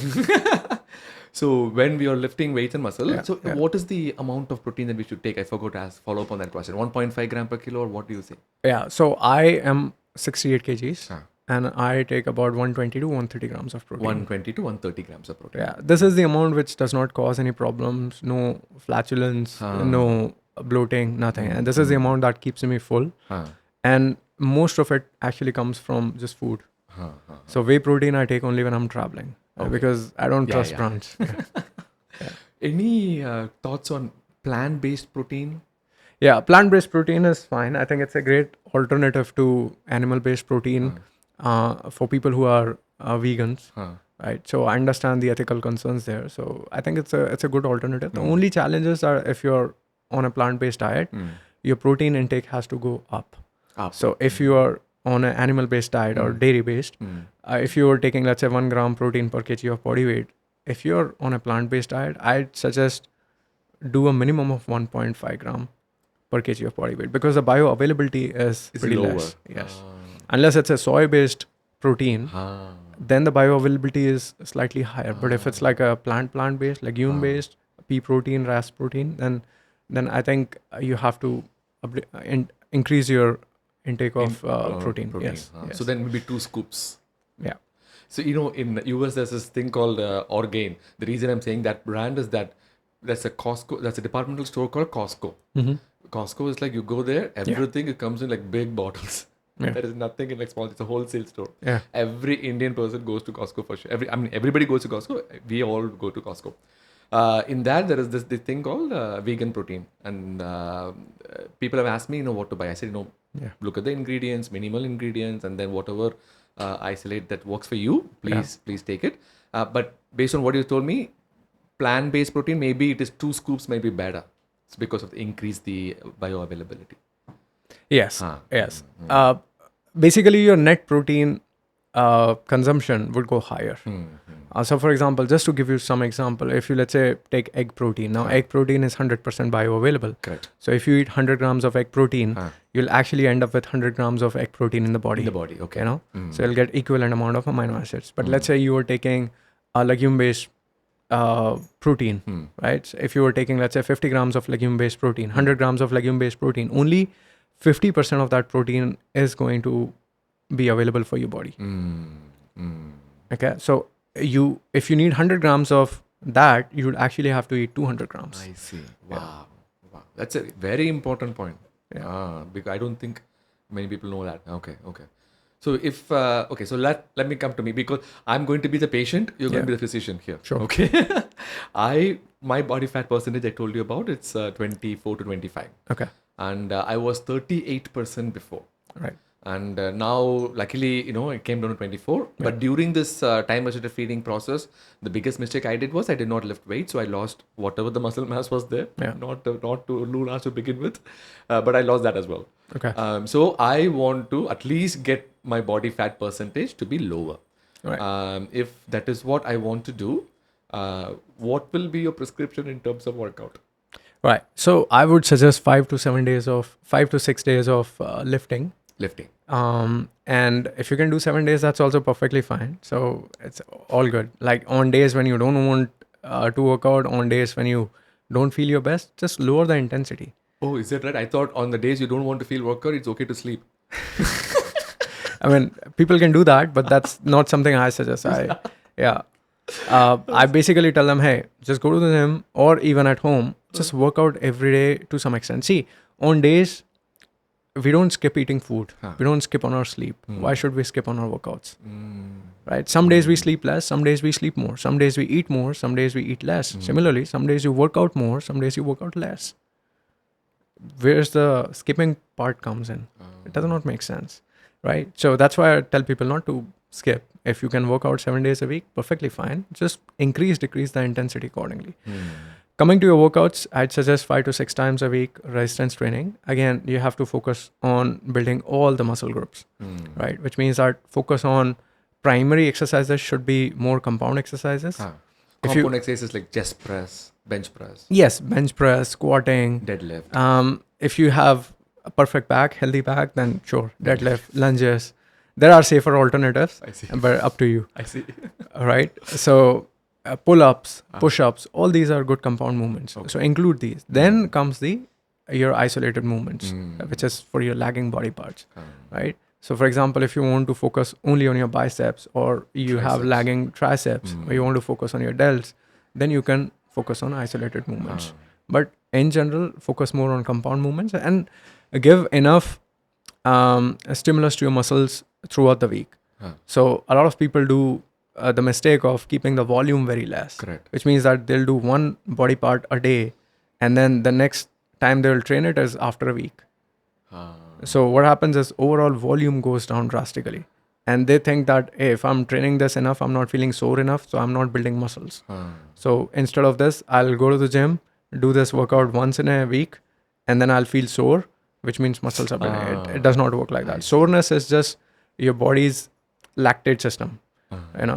So when we are lifting weights and muscle, what is the amount of protein that we should take? I forgot to follow up on that question. 1.5 gram per kilo, or what do you say? Yeah, so I am 68 kgs and I take about 120 to 130 grams of protein. 120 to 130 grams of protein. Yeah, this is the amount which does not cause any problems, no flatulence, no bloating, nothing. And this is the amount that keeps me full. And most of it actually comes from just food. So whey protein I take only when I'm traveling because I don't trust brands. Any thoughts on plant-based protein? Yeah, plant-based protein is fine. I think it's a great alternative to animal-based protein for people who are vegans, right? So I understand the ethical concerns there. So I think it's a good alternative. The only challenges are if you're on a plant-based diet, your protein intake has to go up. So if you are on an animal-based diet or dairy-based, if you are taking, let's say, 1 gram protein per kg of body weight, if you're on a plant-based diet, I'd suggest do a minimum of 1.5 gram per kg of body weight because the bioavailability is pretty lower. less. Yes. Unless it's a soy-based protein, then the bioavailability is slightly higher. But if it's like a plant-based, legume-based, pea protein, rice protein, then I think you have to increase your intake of protein. Yes. So then maybe 2 scoops. Yeah. So, in the US, there's this thing called Orgain. The reason I'm saying that brand is that that's a departmental store called Costco. Costco is like you go there, everything it comes in like big bottles. There is nothing in like small. It's a wholesale store. Yeah. Every Indian person goes to Costco for sure. Everybody goes to Costco. We all go to Costco. In that, there is this thing called vegan protein, and people have asked me, what to buy. I said, look at the ingredients, minimal ingredients, and then whatever isolate that works for you. Please take it. But based on what you told me, plant-based protein, maybe it is 2 scoops, maybe better. It's because of the bioavailability. Yes. Yes. Basically, your net protein consumption would go higher. So, for example, just to give you some example, if you, let's say, take egg protein. Now, egg protein is 100% bioavailable. Correct. So, if you eat 100 grams of egg protein, you'll actually end up with 100 grams of egg protein in the body. Okay. So, you'll get equivalent amount of amino acids. But let's say you were taking a legume-based protein, right? So if you were taking, let's say, 50 grams of legume-based protein, 100 grams of legume-based protein, only 50% of that protein is going to be available for your body. Okay, so if you need 100 grams of that, you would actually have to eat 200 grams. I see. Wow. That's a very important point. Because I don't think many people know that. Okay. So so let me come to me because I'm going to be the patient. You're going to be the physician here. Sure. Okay. My body fat percentage I told you about, it's 24 to 25. Okay. And I was 38% before. Right. And now, luckily, it came down to 24. Yeah. But during this time-restricted feeding process, the biggest mistake I did was I did not lift weight. So I lost whatever the muscle mass was there. Yeah. Not to large to begin with. But I lost that as well. Okay. So I want to at least get my body fat percentage to be lower. Right. If that is what I want to do, what will be your prescription in terms of workout? Right. So I would suggest 5 to 6 days of lifting. And if you can do 7 days, that's also perfectly fine. So it's all good. Like on days when you don't want to work out, on days when you don't feel your best, just lower the intensity. Oh, is that right? I thought on the days you don't want to feel workout, it's okay to sleep. I mean, people can do that, but that's not something I suggest. I basically tell them, hey, just go to the gym or even at home, just work out every day to some extent. See, on days, we don't skip eating food. We don't skip on our sleep. Why should we skip on our workouts? Right? Some days we sleep less, some days we sleep more. Some days we eat more, some days we eat less. Similarly, some days you work out more, some days you work out less. Where's the skipping part comes in? It does not make sense. Right? So that's why I tell people not to skip. If you can work out 7 days a week, perfectly fine. Just decrease the intensity accordingly. Coming to your workouts, I'd suggest 5 to 6 times a week resistance training. Again, you have to focus on building all the muscle groups, right? Which means that focus on primary exercises should be more compound exercises. Compound exercises like chest press, bench press. Yes, bench press, squatting, deadlift. If you have a perfect back, healthy back, then sure, deadlift, lunges. There are safer alternatives, I see. But up to you. I see. Right? So pull-ups, push-ups, all these are good compound movements. Okay. So include these. Then comes your isolated movements, which is for your lagging body parts, right? So for example, if you want to focus only on your biceps or you have lagging triceps or you want to focus on your delts, then you can focus on isolated movements. But in general, focus more on compound movements and give enough stimulus to your muscles throughout the week. So a lot of people do the mistake of keeping the volume very less. Correct. Which means that they'll do one body part a day, and then the next time they'll train it is after a week. So what happens is overall volume goes down drastically. And they think that, hey, if I'm training this enough, I'm not feeling sore enough, so I'm not building muscles. So instead of this, I'll go to the gym, do this workout once in a week, and then I'll feel sore, which means muscles are building. It does not work like that. Soreness is just your body's lactate system.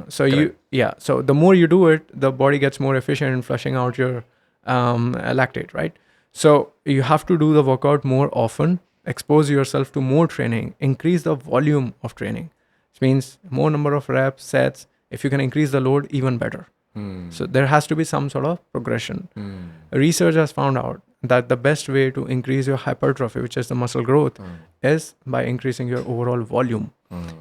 So so the more you do it, the body gets more efficient in flushing out your lactate, right? So you have to do the workout more often, expose yourself to more training, increase the volume of training, which means more number of reps, sets. If you can increase the load, even better. So there has to be some sort of progression. Research has found out that the best way to increase your hypertrophy, which is the muscle growth, is by increasing your overall volume.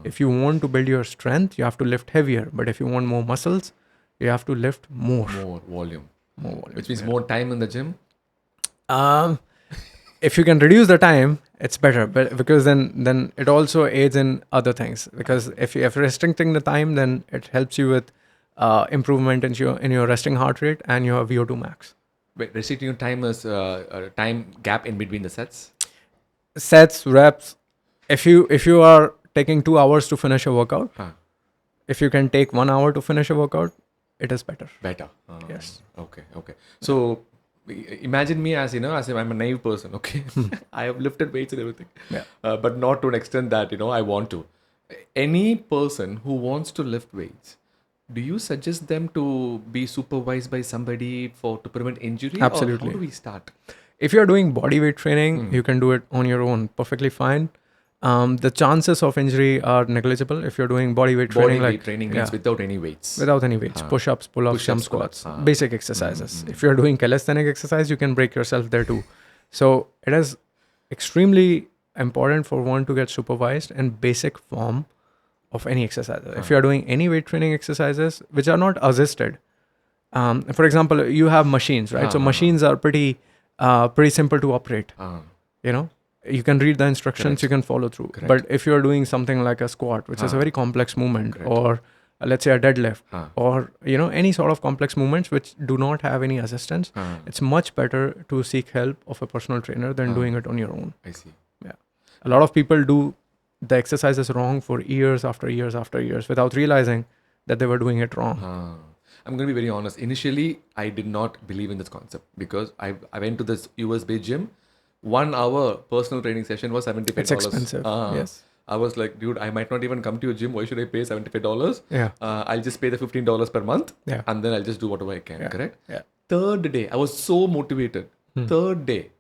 If you want to build your strength, you have to lift heavier. But if you want more muscles, you have to lift more. More volume. Which means yeah. more time in the gym? If you can reduce the time, it's better. But because then it also aids in other things. Because if you're restricting the time, then it helps you with improvement in your resting heart rate and your VO2 max. Wait, restricting your time is time gap in between the sets? Sets, reps. If you are taking 2 hours to finish a workout, if you can take 1 hour to finish a workout, it is better. Better. Yes. Okay. So imagine me as as if I'm a naive person. Okay, I have lifted weights and everything. Yeah. But not to an extent that I want to. Any person who wants to lift weights, do you suggest them to be supervised by somebody to prevent injury? Absolutely. Or how do we start? If you're doing body weight training, you can do it on your own, perfectly fine. The chances of injury are negligible if you're doing body weight training. Body weight training means without any weights. Without any weights. Push-ups, pull-ups, jump squats, basic exercises. If you're doing calisthenic exercise, you can break yourself there too. So it is extremely important for one to get supervised in basic form of any exercise. If you're doing any weight training exercises which are not assisted, for example, you have machines, right? So machines are pretty simple to operate. You can read the instructions, you can follow through. Correct. But if you're doing something like a squat, which is a very complex movement, or let's say a deadlift, or any sort of complex movements which do not have any assistance, it's much better to seek help of a personal trainer than doing it on your own. I see. Yeah, a lot of people do the exercises wrong for years after years after years without realizing that they were doing it wrong. I'm going to be very honest. Initially, I did not believe in this concept because I went to this US-based gym. 1 hour personal training session was $75. It's expensive. Yes. I was like, dude, I might not even come to your gym. Why should I pay $75? Yeah. I'll just pay the $15 per month. Yeah. And then I'll just do whatever I can. Yeah. Correct? Yeah. Third day, I was so motivated. Third day,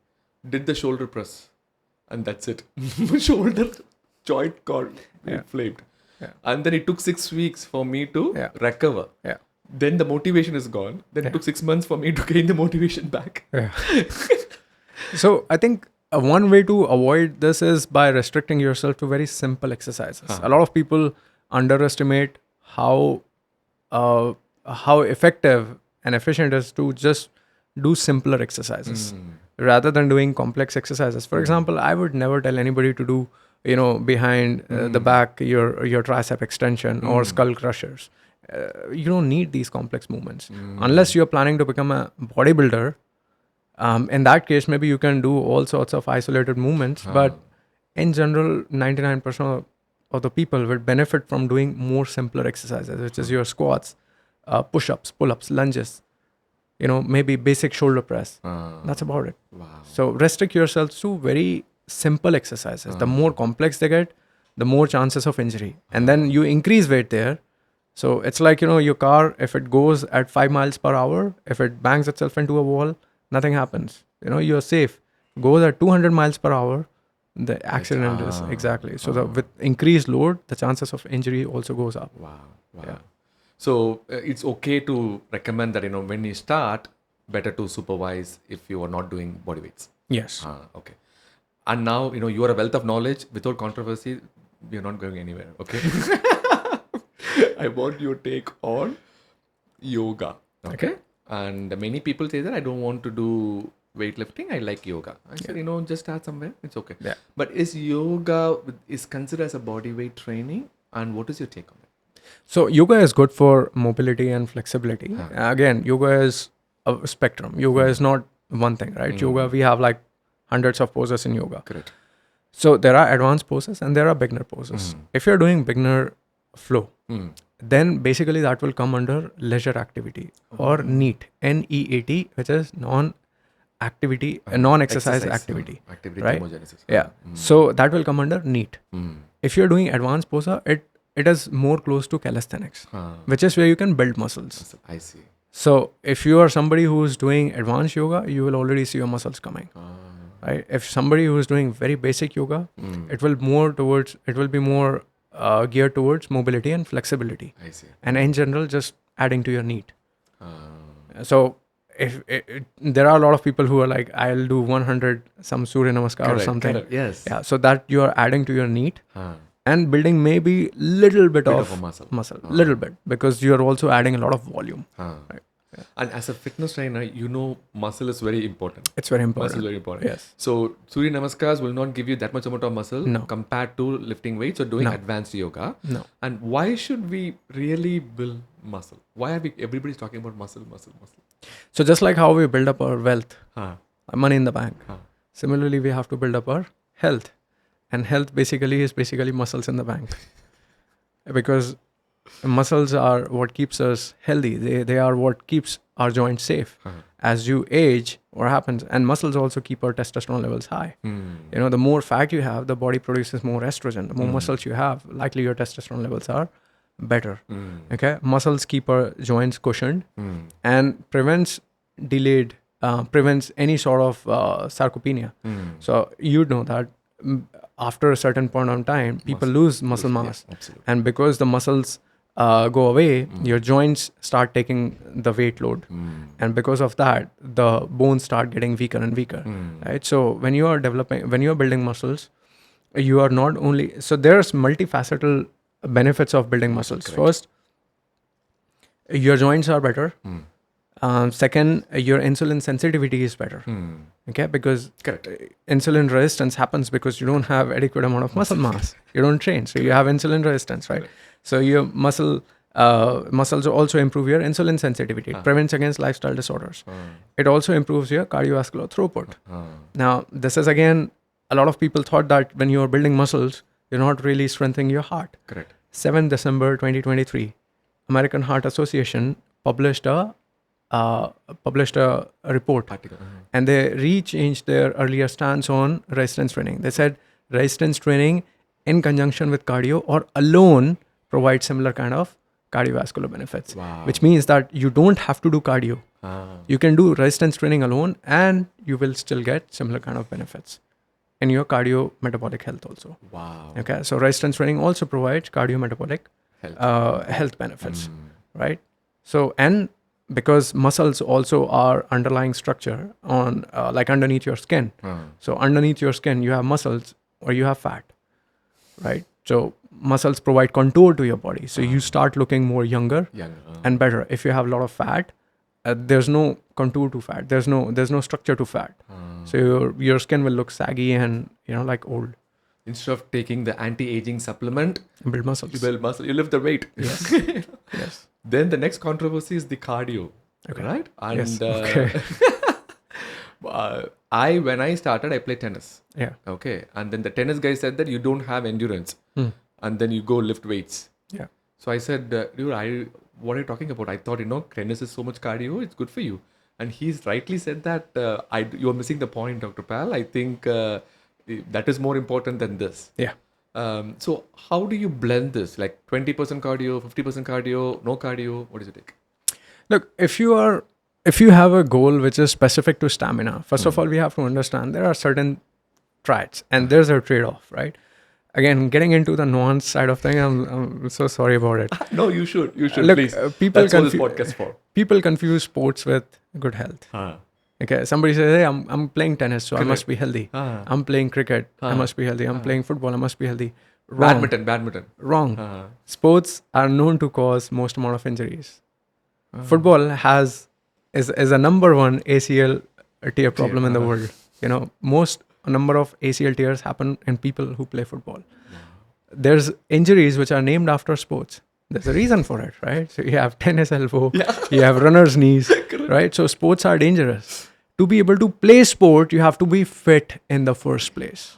did the shoulder press. And that's it. Shoulder joint got inflamed. Yeah. And then it took 6 weeks for me to recover. Yeah. Then the motivation is gone. Then it took 6 months for me to gain the motivation back. Yeah. So I think one way to avoid this is by restricting yourself to very simple exercises. A lot of people underestimate how effective and efficient it is to just do simpler exercises rather than doing complex exercises. For example, I would never tell anybody to do behind the back your tricep extension or skull crushers. You don't need these complex movements unless you're planning to become a bodybuilder. In that case, maybe you can do all sorts of isolated movements, but in general, 99% of the people will benefit from doing more simpler exercises, which is your squats, push-ups, pull-ups, lunges, maybe basic shoulder press. That's about it. Wow. So restrict yourself to very simple exercises. The more complex they get, the more chances of injury. And then you increase weight there. So it's like, your car, if it goes at 5 miles per hour, if it bangs itself into a wall, nothing happens. You're safe. Goes at 200 miles per hour, the accident is exactly. So with increased load, the chances of injury also goes up. Wow. Yeah. So it's okay to recommend that, when you start, better to supervise if you are not doing body weights. Yes. Okay. And now, you are a wealth of knowledge. Without controversy, we are not going anywhere. Okay. I want your take on yoga. Okay. And many people say that I don't want to do weightlifting. I like yoga. I said, just start somewhere. It's okay. Yeah. But is yoga is considered as a body weight training, And what is your take on it? So yoga is good for mobility and flexibility. Again, yoga is a spectrum. Yoga is not one thing, right? Yoga, we have like hundreds of poses in yoga. Correct. So there are advanced poses and there are beginner poses. If you're doing beginner flow, then basically that will come under leisure activity or NEAT, NEAT, which is non-activity, non-exercise activity. Activity right? thermogenesis. Yeah. So that will come under NEAT. If you're doing advanced posa, it is more close to calisthenics, which is where you can build muscles. I see. So if you are somebody who is doing advanced yoga, you will already see your muscles coming. Right? If somebody who is doing very basic yoga, it will be more geared towards mobility and flexibility. I see. And in general, just adding to your NEAT. So if there are a lot of people who are like, I'll do 100 some Surya Namaskar or something. Correct. Yes. Yeah. So that you are adding to your NEAT and building maybe little bit of a muscle. Little bit, because you are also adding a lot of volume. Right? And as a fitness trainer, you know muscle is very important. It's very important. Muscle is very important. Yes. So Surya Namaskars will not give you that much amount of muscle compared to lifting weights or doing advanced yoga. No. And why should we really build muscle? Why are everybody's talking about muscle? So just like how we build up our wealth, money in the bank, similarly we have to build up our health. And health is basically muscles in the bank. Because muscles are what keeps us healthy. They are what keeps our joints safe. As you age, what happens? And muscles also keep our testosterone levels high. You know, the more fat you have, the body produces more estrogen. The more muscles you have, likely your testosterone levels are better. Okay, muscles keep our joints cushioned and prevents any sort of sarcopenia. So you know that after a certain point of time, people lose muscle mass, and because the muscles go away, your joints start taking the weight load, and because of that, the bones start getting weaker and weaker. Right. So when you are building muscles, you are not only there's multifaceted benefits of building muscles. Correct. First, your joints are better. Second, your insulin sensitivity is better. Okay, because insulin resistance happens because you don't have adequate amount of muscle mass. You don't train, so you have insulin resistance, right? So your muscles also improve your insulin sensitivity. It prevents against lifestyle disorders. It also improves your cardiovascular throughput. Now, this is again, a lot of people thought that when you are building muscles, you're not really strengthening your heart. Correct. 7th December 2023, American Heart Association published a report, and they changed their earlier stance on resistance training. They said resistance training in conjunction with cardio or alone provides similar kind of cardiovascular benefits, which means that you don't have to do cardio. You can do resistance training alone and you will still get similar kind of benefits in your cardio metabolic health also. Wow. Okay, so resistance training also provides cardio metabolic health benefits, right? So, and because muscles also are underlying structure on like underneath your skin. So underneath your skin, you have muscles or you have fat, right? So muscles provide contour to your body. So you start looking more younger and better. If you have a lot of fat, there's no contour to fat. There's no structure to fat. So your skin will look saggy and, like old. Instead of taking the anti-aging supplement, build muscles. You build muscle. You lift the weight. Yes. Yes. Then the next controversy is the cardio, right? And yes. Okay. When I started, I played tennis. Yeah. Okay. And then the tennis guy said that you don't have endurance. And then you go lift weights. Yeah. So I said, dude, what are you talking about? I thought, tennis is so much cardio. It's good for you. And he's rightly said that you're missing the point, Dr. Pal. I think that is more important than this. Yeah. So how do you blend this? Like 20% cardio, 50% cardio, no cardio? What does it take? Look, if you have a goal which is specific to stamina, first of all, we have to understand there are certain traits and there's a trade-off, right? Again, getting into the nuance side of things, I'm so sorry about it. No, you should. Look, please. That's what this podcast is for. People confuse sports with good health. Okay, somebody says, hey, I'm playing tennis, so I must be healthy. I'm playing cricket, I must be healthy. I'm playing football, I must be healthy. Wrong. Badminton. Wrong. Sports are known to cause most amount of injuries. Football is a number one ACL tear problem in the world. Most number of ACL tears happen in people who play football. there's injuries which are named after sports. There's a reason for it, right? So you have tennis elbow, you have runner's knees, right? So sports are dangerous. To be able to play sport, you have to be fit in the first place,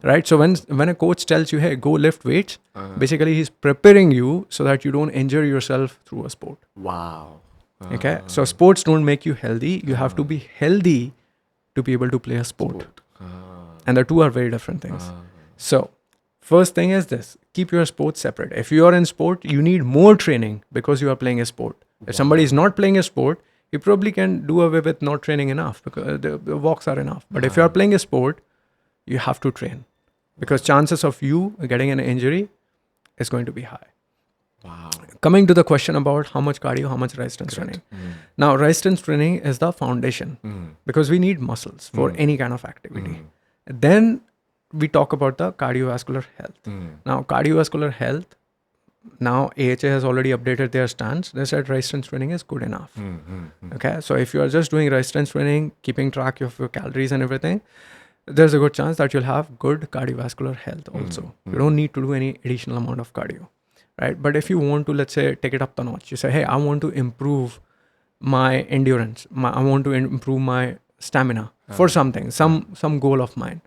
right? So when a coach tells you, hey, go lift weights, basically he's preparing you so that you don't injure yourself through a sport. Wow. Okay, so sports don't make you healthy. You have to be healthy to be able to play a sport. And the two are very different things. So first thing is this, keep your sports separate. If you are in sport, you need more training because you are playing a sport. If somebody is not playing a sport, you probably can do away with not training enough because the walks are enough. But if you are playing a sport, you have to train because chances of you getting an injury is going to be high. Wow. Coming to the question about how much cardio, how much resistance training. Now, resistance training is the foundation because we need muscles for any kind of activity. Then we talk about the cardiovascular health. Now, cardiovascular health, now AHA has already updated their stance. They said resistance training is good enough. Okay, so if you are just doing resistance training, keeping track of your calories and everything, there's a good chance that you'll have good cardiovascular health also. You don't need to do any additional amount of cardio, right? But if you want to, let's say, take it up the notch, you say, hey, I want to improve my endurance. I want to improve my stamina for something, some goal of mine.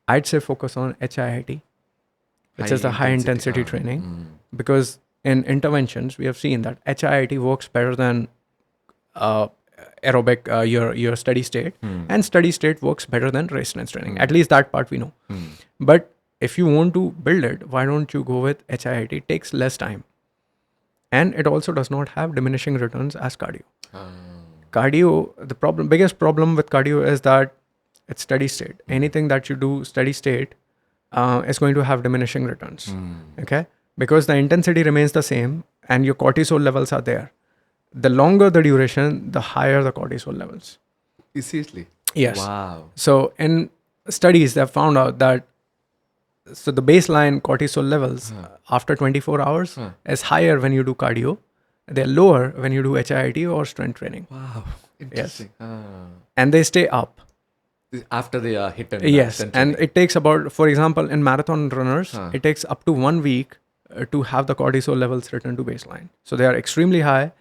I'd say focus on HIIT, which is the high intensity training, because in interventions we have seen that HIIT works better than aerobic, your steady state, and steady state works better than resistance training. At least that part we know. But if you want to build it, why don't you go with HIIT? It takes less time, and it also does not have diminishing returns as cardio. Cardio, the biggest problem with cardio is that it's steady state. Anything that you do steady state is going to have diminishing returns. Okay, because the intensity remains the same and your cortisol levels are there. The longer the duration, the higher the cortisol levels. Seriously? Yes. Wow. So in studies, they have found out that the baseline cortisol levels after 24 hours is higher when you do cardio. They're lower when you do HIIT or strength training. Wow. Interesting. And they stay up. After they are hit and Yes. And it takes about, for example, in marathon runners, it takes up to 1 week to have the cortisol levels return to baseline. So they are extremely high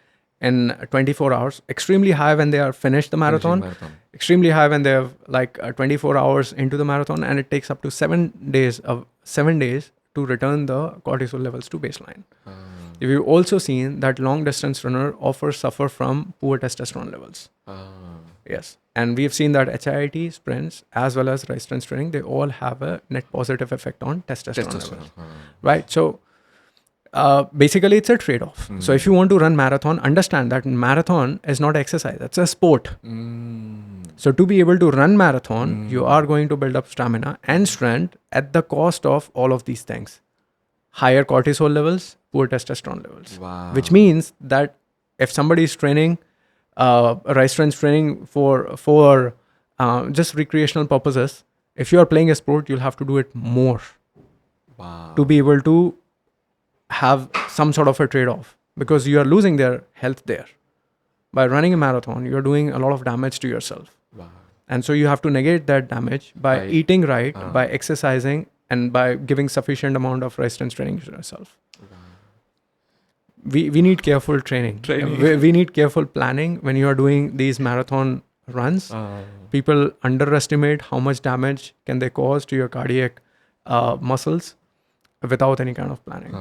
in 24 hours, extremely high when they are finished the marathon, extremely high when they have like 24 hours into the marathon, and it takes up to 7 days to return the cortisol levels to baseline. We've also seen that long distance runner often suffer from poor testosterone levels. Yes. And we've seen that HIIT, sprints, as well as resistance training, they all have a net positive effect on testosterone levels. Right? So basically it's a trade-off. So if you want to run marathon, understand that marathon is not exercise, it's a sport. So to be able to run marathon, you are going to build up stamina and strength at the cost of all of these things. Higher cortisol levels, poor testosterone levels. Wow. Which means that if somebody is training resistance training for just recreational purposes, if you are playing a sport, you'll have to do it more. Wow. To be able to have some sort of a trade-off, because you are losing their health there. By running a marathon, you're doing a lot of damage to yourself. Wow. And so you have to negate that damage by eating right, by exercising, and by giving sufficient amount of resistance training to yourself. Wow. We need careful training. We need careful planning when you are doing these marathon runs. People underestimate how much damage can they cause to your cardiac muscles without any kind of planning.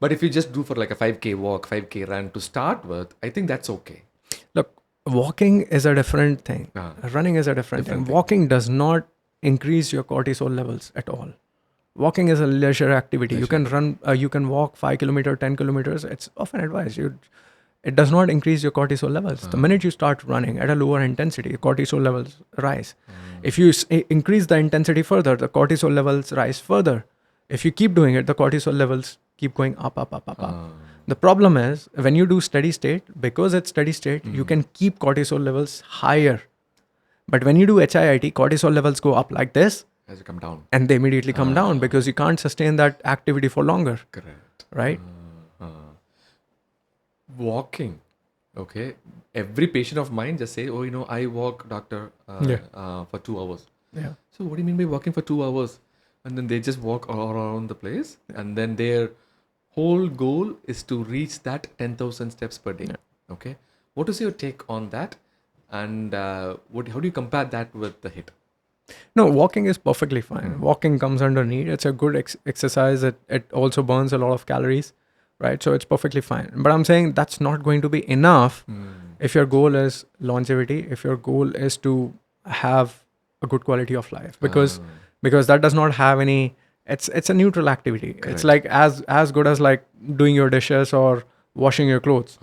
But if you just do for like a 5K walk, 5K run to start with, I think that's okay. Look, walking is a different thing. Running is a different thing. Walking does not increase your cortisol levels at all. Walking is a leisure activity. You can run, you can walk 5 kilometers, 10 kilometers. It's often advised. It does not increase your cortisol levels. The minute you start running at a lower intensity, cortisol levels rise. If you increase the intensity further, the cortisol levels rise further. If you keep doing it, the cortisol levels keep going up. The problem is when you do steady state, because it's steady state, you can keep cortisol levels higher. But when you do HIIT, cortisol levels go up like this. As you come down. And they immediately come down because you can't sustain that activity for longer. Correct. Right? Walking. Okay. Every patient of mine just say, oh, I walk, doctor, for 2 hours. Yeah. So what do you mean by walking for 2 hours? And then they just walk all around the place, and then their whole goal is to reach that 10,000 steps per day. Okay. What is your take on that? And how do you compare that with the HIIT? No, walking is perfectly fine. Walking comes under need. It's a good exercise. It also burns a lot of calories, right? So it's perfectly fine. But I'm saying that's not going to be enough if your goal is longevity, if your goal is to have a good quality of life, because that does not have any. It's a neutral activity. It's like as good as like doing your dishes or washing your clothes.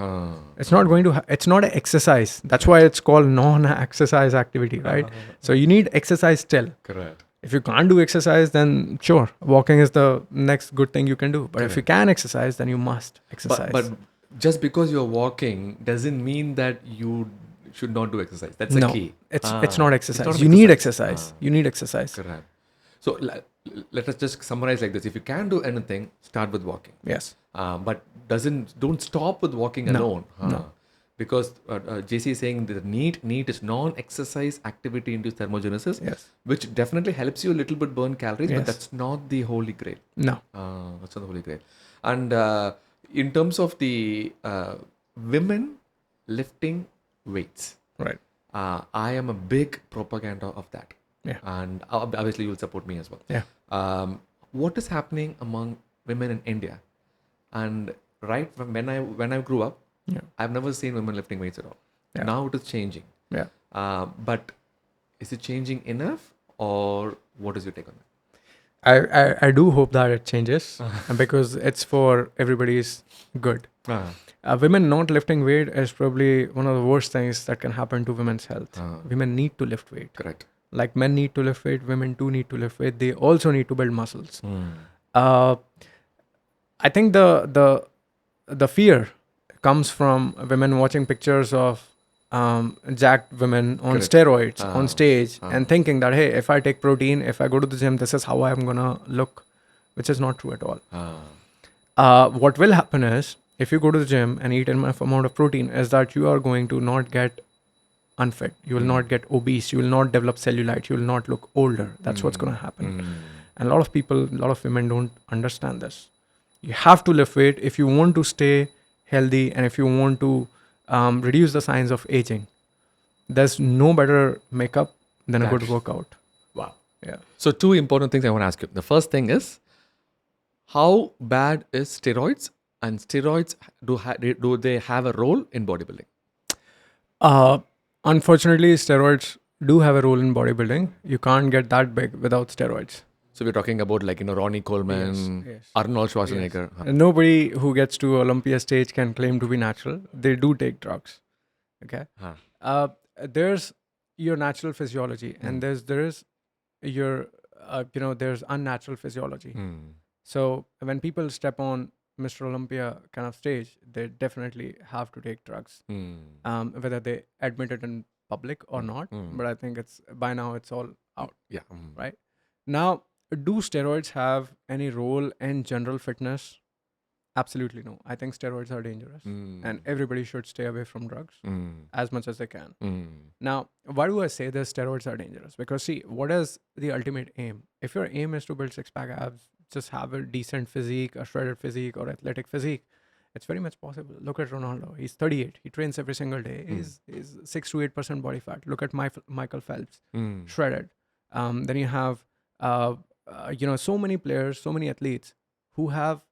It's not going to. It's not an exercise. That's why it's called non-exercise activity, right? So you need exercise still. Correct. If you can't do exercise, then sure, walking is the next good thing you can do. But if you can exercise, then you must exercise. But just because you're walking doesn't mean that you should not do exercise. That's the no, key. it's not exercise. not You need exercise. You need exercise. Correct. So let us just summarize like this. If you can do anything, start with walking. Yes. But don't stop with walking alone. No. Because JC is saying that NEAT is non-exercise activity induced thermogenesis, Yes. which definitely helps you a little bit burn calories, but Yes. that's not the holy grail. No. That's not the holy grail. And in terms of the women lifting weights, Right. I am a big propaganda of that. Yeah. And obviously you'll support me as well. Yeah. What is happening among women in India? And right from when I grew up, I've never seen women lifting weights at all. Yeah. Now it is changing. Yeah. But is it changing enough, or what is your take on that? I do hope that it changes because it's for everybody's good. Women not lifting weight is probably one of the worst things that can happen to women's health. Women need to lift weight. Correct. Like men need to lift weight, women too need to lift weight. They also need to build muscles. I think the fear comes from women watching pictures of jacked women on steroids on stage and thinking that, hey, if I take protein, if I go to the gym, this is how I'm gonna look, which is not true at all. What will happen is, if you go to the gym and eat enough amount of protein, is that you are going to not get unfit. You will not get obese. You will not develop cellulite. You will not look older. That's what's going to happen. And a lot of women don't understand this. You have to lift weight if you want to stay healthy and if you want to reduce the signs of aging. There's no better makeup than a good workout. Wow. Yeah. So 2 important things I want to ask you. The first thing is, how bad is steroids? And steroids, do they have a role in bodybuilding? Unfortunately, steroids do have a role in bodybuilding. You can't get that big without steroids. So we're talking about Ronnie Coleman, Yes. Arnold Schwarzenegger. And nobody who gets to Olympia stage can claim to be natural. They do take drugs. Okay. There's your natural physiology, and there's your there's unnatural physiology. So when people step on Mr. Olympia kind of stage, they definitely have to take drugs, whether they admit it in public or not. But I think by now it's all out. Yeah. Right. Now, do steroids have any role in general fitness? Absolutely no. I think steroids are dangerous, and everybody should stay away from drugs as much as they can. Now, why do I say this? Steroids are dangerous? Because see, what is the ultimate aim? If your aim is to build six-pack abs, just have a decent physique, a shredded physique, or athletic physique, it's very much possible. Look at Ronaldo. He's 38. He trains every single day. He's 6 to 8% body fat. Look at Michael Phelps, shredded. Then you have so many players, so many athletes who have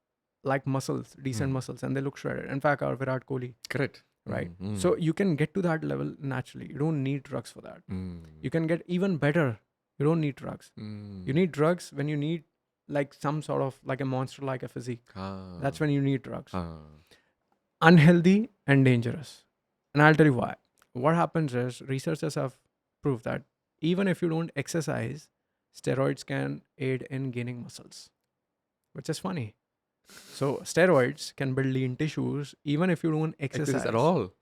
like muscles, decent muscles, and they look shredded. In fact, our Virat Kohli. Correct. Right. So you can get to that level naturally. You don't need drugs for that. You can get even better. You don't need drugs. You need drugs when you need like some sort of like a monster, like a physique. That's when you need drugs. Unhealthy and dangerous. And I'll tell you why. What happens is, researchers have proved that even if you don't exercise, steroids can aid in gaining muscles, which is funny. So steroids can build lean tissues even if you don't exercise at all.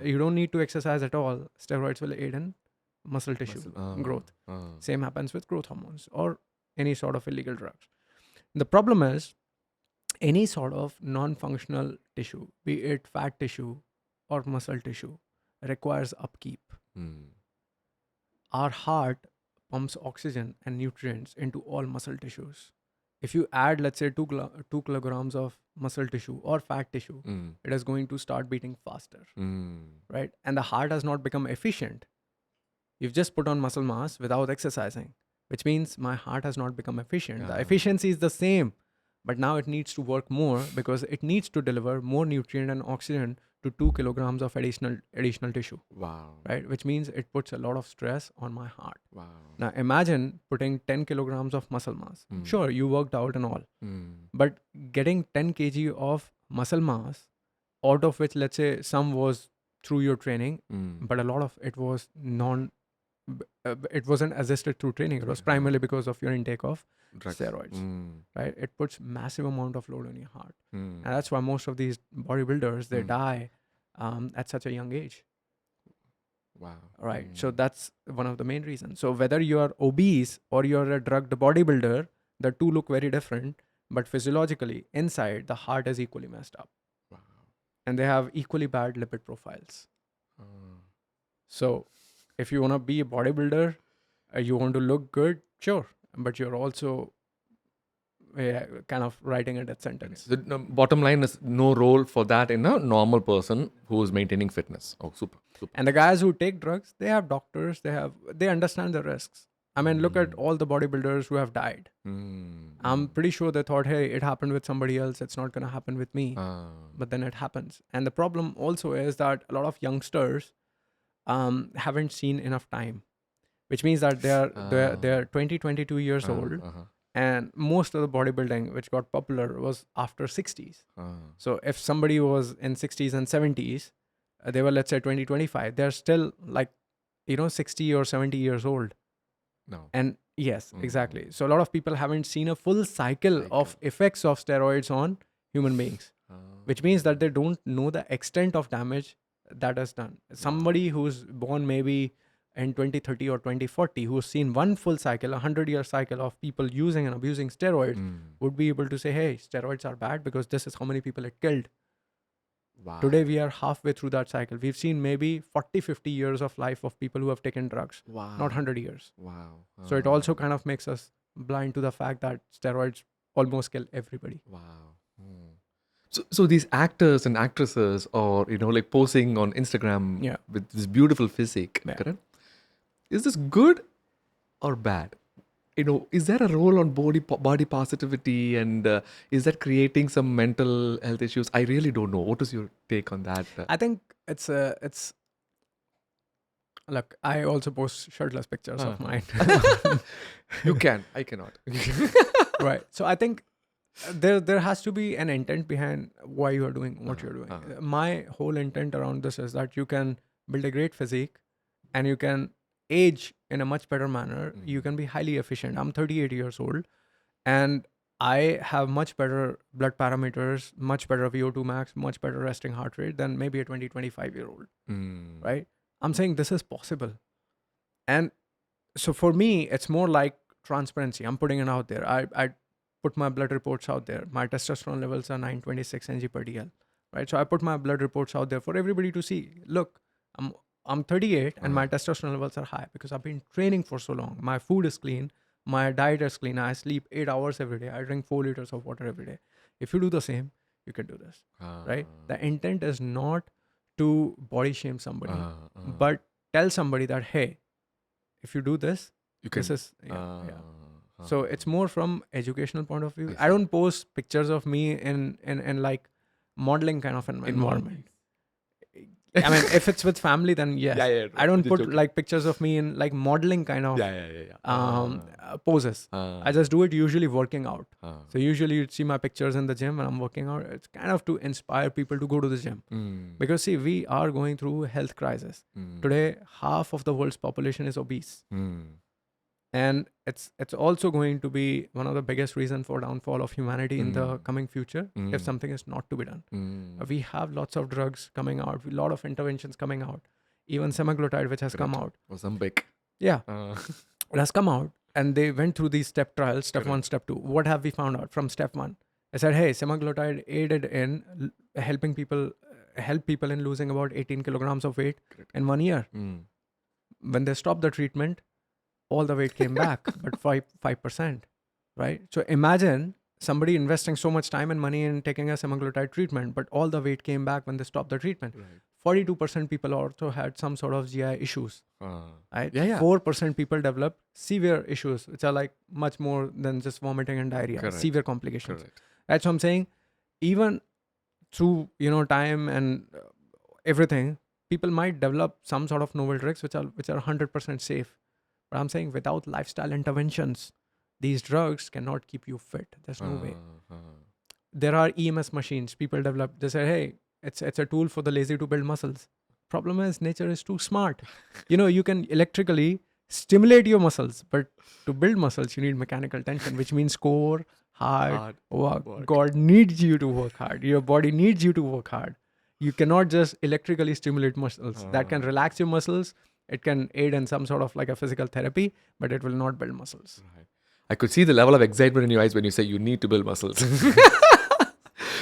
You don't need to exercise at all. Steroids will aid in muscle tissue growth. Same happens with growth hormones or any sort of illegal drugs. The problem is, any sort of non-functional tissue, be it fat tissue or muscle tissue, requires upkeep. Our heart pumps oxygen and nutrients into all muscle tissues. If you add, let's say, 2 kilograms of muscle tissue or fat tissue, it is going to start beating faster, right? And the heart has not become efficient. You've just put on muscle mass without exercising, which means my heart has not become efficient. The efficiency is the same, but now it needs to work more because it needs to deliver more nutrient and oxygen to 2 kilograms of additional tissue. Wow. Right? Which means it puts a lot of stress on my heart. Wow. Now imagine putting 10 kilograms of muscle mass. Sure, you worked out and all, but getting 10 kg of muscle mass, out of which, let's say, some was through your training, but a lot of it was it wasn't assisted through training. It was primarily because of your intake of Drugs. steroids, right? It puts massive amount of load on your heart. And that's why most of these bodybuilders, they die at such a young age. Wow. Right. So that's one of the main reasons. So whether you are obese or you're a drugged bodybuilder, the two look very different, but physiologically inside the heart is equally messed up. Wow. And they have equally bad lipid profiles. So if you want to be a bodybuilder, you want to look good, sure, but you're also kind of writing a death sentence. The bottom line is no role for that in a normal person who is maintaining fitness. Oh, super. And the guys who take drugs, they have doctors, they understand the risks. I mean, look at all the bodybuilders who have died. I'm pretty sure they thought, hey, it happened with somebody else, it's not going to happen with me. But then it happens. And the problem also is that a lot of youngsters haven't seen enough time, which means that they're 20, 22 years old. And most of the bodybuilding which got popular was after 60s. So if somebody was in 60s and 70s, they were, let's say, 20, 25, they're still like, 60 or 70 years old. No. And yes, exactly. So a lot of people haven't seen a full cycle of effects of steroids on human beings, which means that they don't know the extent of damage that is done. Somebody who's born maybe in 2030 or 2040, who's seen one full cycle, 100-year cycle of people using and abusing steroids, would be able to say, hey, steroids are bad because this is how many people it killed. Wow. Today, we are halfway through that cycle. We've seen maybe 40, 50 years of life of people who have taken drugs, not 100 years. Wow. So it also kind of makes us blind to the fact that steroids almost kill everybody. Wow. So these actors and actresses, or like posing on Instagram with this beautiful physique, correct? Is this good or bad? Is there a role on body positivity, and is that creating some mental health issues? I really don't know. What is your take on that? I think it's look, I also post shirtless pictures of mine. You can. I cannot. Right. So I think there has to be an intent behind why you are doing what you're doing. My whole intent around this is that you can build a great physique and you can age in a much better manner. You can be highly efficient. I'm 38 years old and I have much better blood parameters, much better VO2 max, much better resting heart rate than maybe a 20, 25-year-old, right? I'm saying this is possible. And so for me, it's more like transparency. I'm putting it out there. I put my blood reports out there. My testosterone levels are 926 ng per dl, right? So I put my blood reports out there for everybody to see. Look, I'm 38 and my testosterone levels are high because I've been training for so long. My food is clean. My diet is clean. I sleep 8 hours every day. I drink 4 liters of water every day. If you do the same, you can do this, right? The intent is not to body shame somebody, but tell somebody that, hey, if you do this, this is, So it's more from educational point of view. I don't post pictures of me in like modeling kind of an environment. I mean, if it's with family, then yes. I don't put like pictures of me in like modeling kind of poses. I just do it usually working out. So usually you'd see my pictures in the gym when I'm working out. It's kind of to inspire people to go to the gym. Because see, we are going through a health crisis. Today, half of the world's population is obese. And it's also going to be one of the biggest reasons for downfall of humanity in the coming future if something is not to be done. We have lots of drugs coming out, a lot of interventions coming out, even semaglutide, which has come out. Ozempic. Yeah, it has come out, and they went through these step trials, step 1, step 2. What have we found out from step 1? I said, hey, semaglutide aided in help people in losing about 18 kilograms of weight in 1 year. When they stopped the treatment, all the weight came back, but 5%, right? So imagine somebody investing so much time and money in taking a semaglutide treatment, but all the weight came back when they stopped the treatment. Right. 42% people also had some sort of GI issues, right? Yeah, yeah. 4% people developed severe issues, which are like much more than just vomiting and diarrhea, Correct. severe complications. Correct. Right? So I'm saying, even through time and everything, people might develop some sort of novel drugs which are 100% safe. But I'm saying, without lifestyle interventions, these drugs cannot keep you fit. There's no way. There are EMS machines people develop. They say, hey, it's a tool for the lazy to build muscles. Problem is, nature is too smart. You can electrically stimulate your muscles, but to build muscles, you need mechanical tension, which means core, hard work. God needs you to work hard. Your body needs you to work hard. You cannot just electrically stimulate muscles. That can relax your muscles. It can aid in some sort of like a physical therapy, but it will not build muscles. Right. I could see the level of excitement in your eyes when you say you need to build muscles.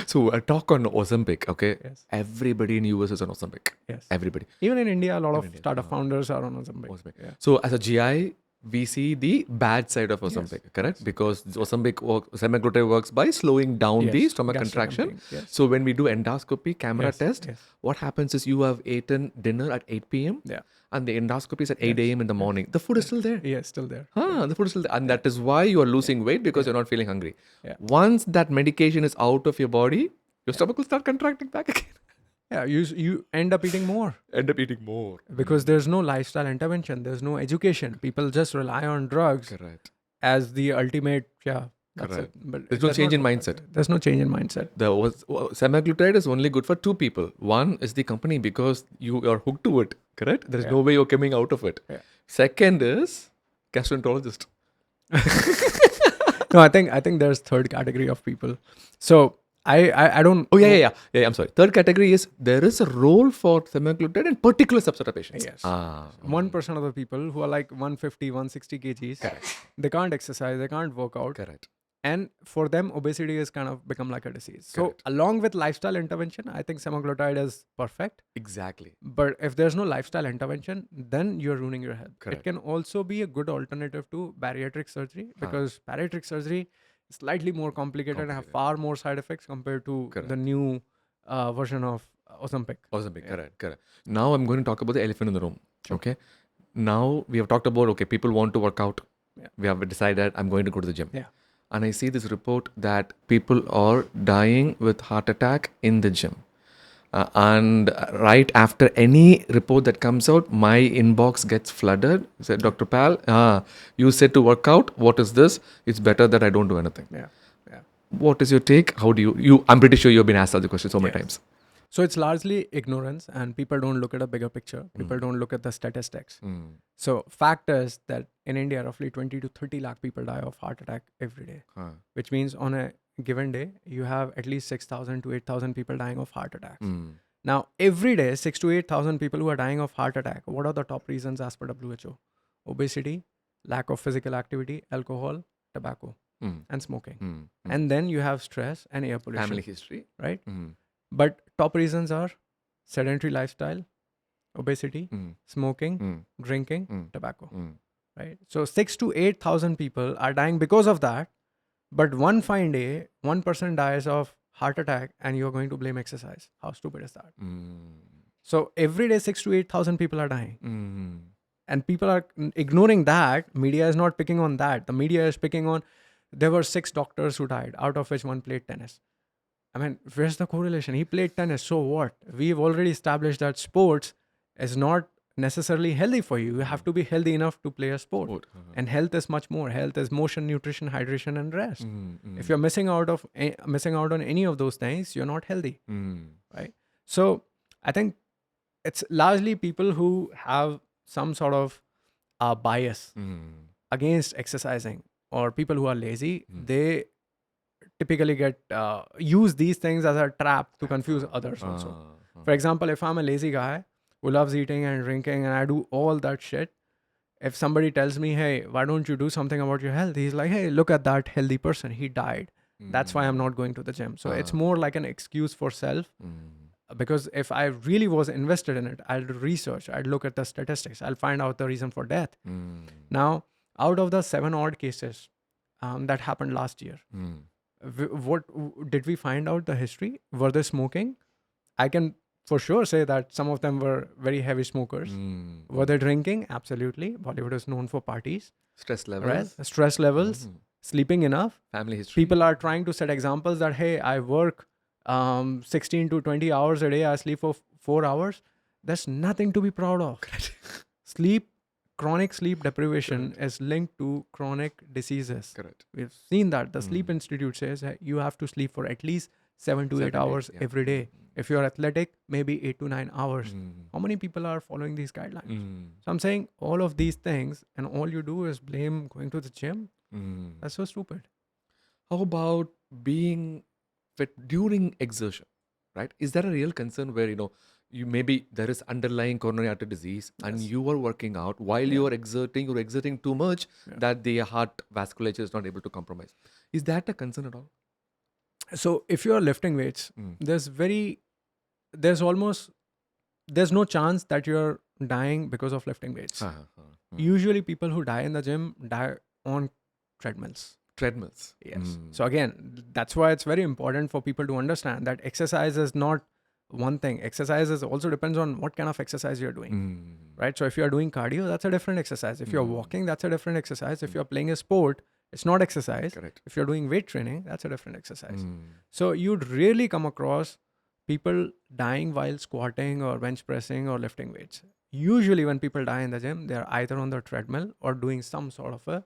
So a talk on Ozempic, okay? Yes. Everybody in US is on Ozempic. Yes. Everybody. Even in India, a lot of startup founders are on Ozempic. Yeah. So as a GI, we see the bad side of Ozempic, correct? Because semaglutide works by slowing down the stomach contraction. Yes. So when we do endoscopy, camera Yes, test, yes. what happens is you have eaten dinner at 8 p.m. Yeah. and the endoscopy is at 8 a.m. in the morning. The food is still there. Yeah, still there. The food is still there. And that is why you are losing weight, because you're not feeling hungry. Yeah. Once that medication is out of your body, your stomach will start contracting back again. Yeah, you end up eating more End up eating more. because there's no lifestyle intervention. There's no education. People just rely on drugs Correct. as the ultimate. Yeah, that's Correct. it. But There's no that's change not in what- mindset. There's no change in mindset. The semaglutide is only good for two people. One is the company, because you are hooked to it, correct? There is no way you're coming out of it. Yeah. Second is gastroenterologist. No, I think there's third category of people. So I don't. Oh, yeah. I'm sorry. Third category is there is a role for semaglutide in particular subset of patients. Yes. 1% of the people who are like 150, 160 kgs, they can't exercise, they can't work out. Correct. And for them, obesity has kind of become like a disease. So along with lifestyle intervention, I think semaglutide is perfect. Exactly. But if there's no lifestyle intervention, then you're ruining your health. Correct. It can also be a good alternative to bariatric surgery, because bariatric surgery is slightly more complicated and have far more side effects compared to the new version of Ozempic. Ozempic, correct. Now I'm going to talk about the elephant in the room. Okay. Now we have talked about, people want to work out. Yeah. We have decided I'm going to go to the gym. Yeah. And I see this report that people are dying with heart attack in the gym. And right after any report that comes out, my inbox gets flooded. I said, Dr. Pal, you said to work out. What is this? It's better that I don't do anything. Yeah. What is your take? How do you I'm pretty sure you've been asked that question so many times. So it's largely ignorance, and people don't look at a bigger picture. People don't look at the statistics. So fact is that in India, roughly 20 to 30 lakh people die of heart attack every day, which means on a given day, you have at least 6,000 to 8,000 people dying of heart attacks. Now, every day, 6 to 8,000 people who are dying of heart attack, what are the top reasons as per WHO? Obesity, lack of physical activity, alcohol, tobacco, and smoking. And then you have stress and air pollution. Family history. Right? But top reasons are sedentary lifestyle, obesity, smoking, drinking, tobacco. Right? So 6 to 8,000 people are dying because of that. But one fine day, 1% dies of heart attack, and you're going to blame exercise. How stupid is that? So every day, 6 to 8,000 people are dying. And people are ignoring that. Media is not picking on that. The media is picking on, there were 6 doctors who died, out of which one played tennis. I mean, where's the correlation? He played tennis, so what? We've already established that sports is not necessarily healthy for you. You have to be healthy enough to play a sport. And health is much more. Health is motion, nutrition, hydration, and rest. If you're missing out on any of those things, you're not healthy. Right? So I think it's largely people who have some sort of bias against exercising, or people who are lazy. They typically use these things as a trap to confuse others also. For example, if I'm a lazy guy who loves eating and drinking and I do all that shit, if somebody tells me, hey, why don't you do something about your health? He's like, hey, look at that healthy person. He died. That's why I'm not going to the gym. So it's more like an excuse for self. Because if I really was invested in it, I'd research, I'd look at the statistics, I'll find out the reason for death. Now, Out of the 7 odd cases that happened last year, what did we find out the history? Were they smoking? I can for sure say that some of them were very heavy smokers. Were they drinking? Absolutely. Bollywood is known for parties. Stress Right? levels, Stress levels, sleeping enough. family history. People are trying to set examples that, hey, I work 16 to 20 hours a day. I sleep for 4 hours. That's nothing to be proud of. Sleep, chronic sleep deprivation is linked to chronic diseases. Correct. We've seen that. The Sleep Institute says that you have to sleep for at least 7 to 8 hours every day. If you're athletic, maybe 8 to 9 hours. How many people are following these guidelines? So I'm saying all of these things, and all you do is blame going to the gym. That's so stupid. How about being fit during exertion, right? Is that a real concern where, you maybe there is underlying coronary artery disease and you are working out while you're exerting too much that the heart vasculature is not able to compromise. Is that a concern at all? So if you're lifting weights, there's no chance that you're dying because of lifting weights. Usually people who die in the gym die on treadmills. Yes. So again, that's why it's very important for people to understand that exercise is not one thing. Exercise also depends on what kind of exercise you're doing, right? So if you're doing cardio, that's a different exercise. If you're walking, that's a different exercise. If you're playing a sport, it's not exercise. Correct. If you're doing weight training, that's a different exercise. So you'd really come across people dying while squatting or bench pressing or lifting weights. Usually when people die in the gym, they're either on the treadmill or doing some sort of a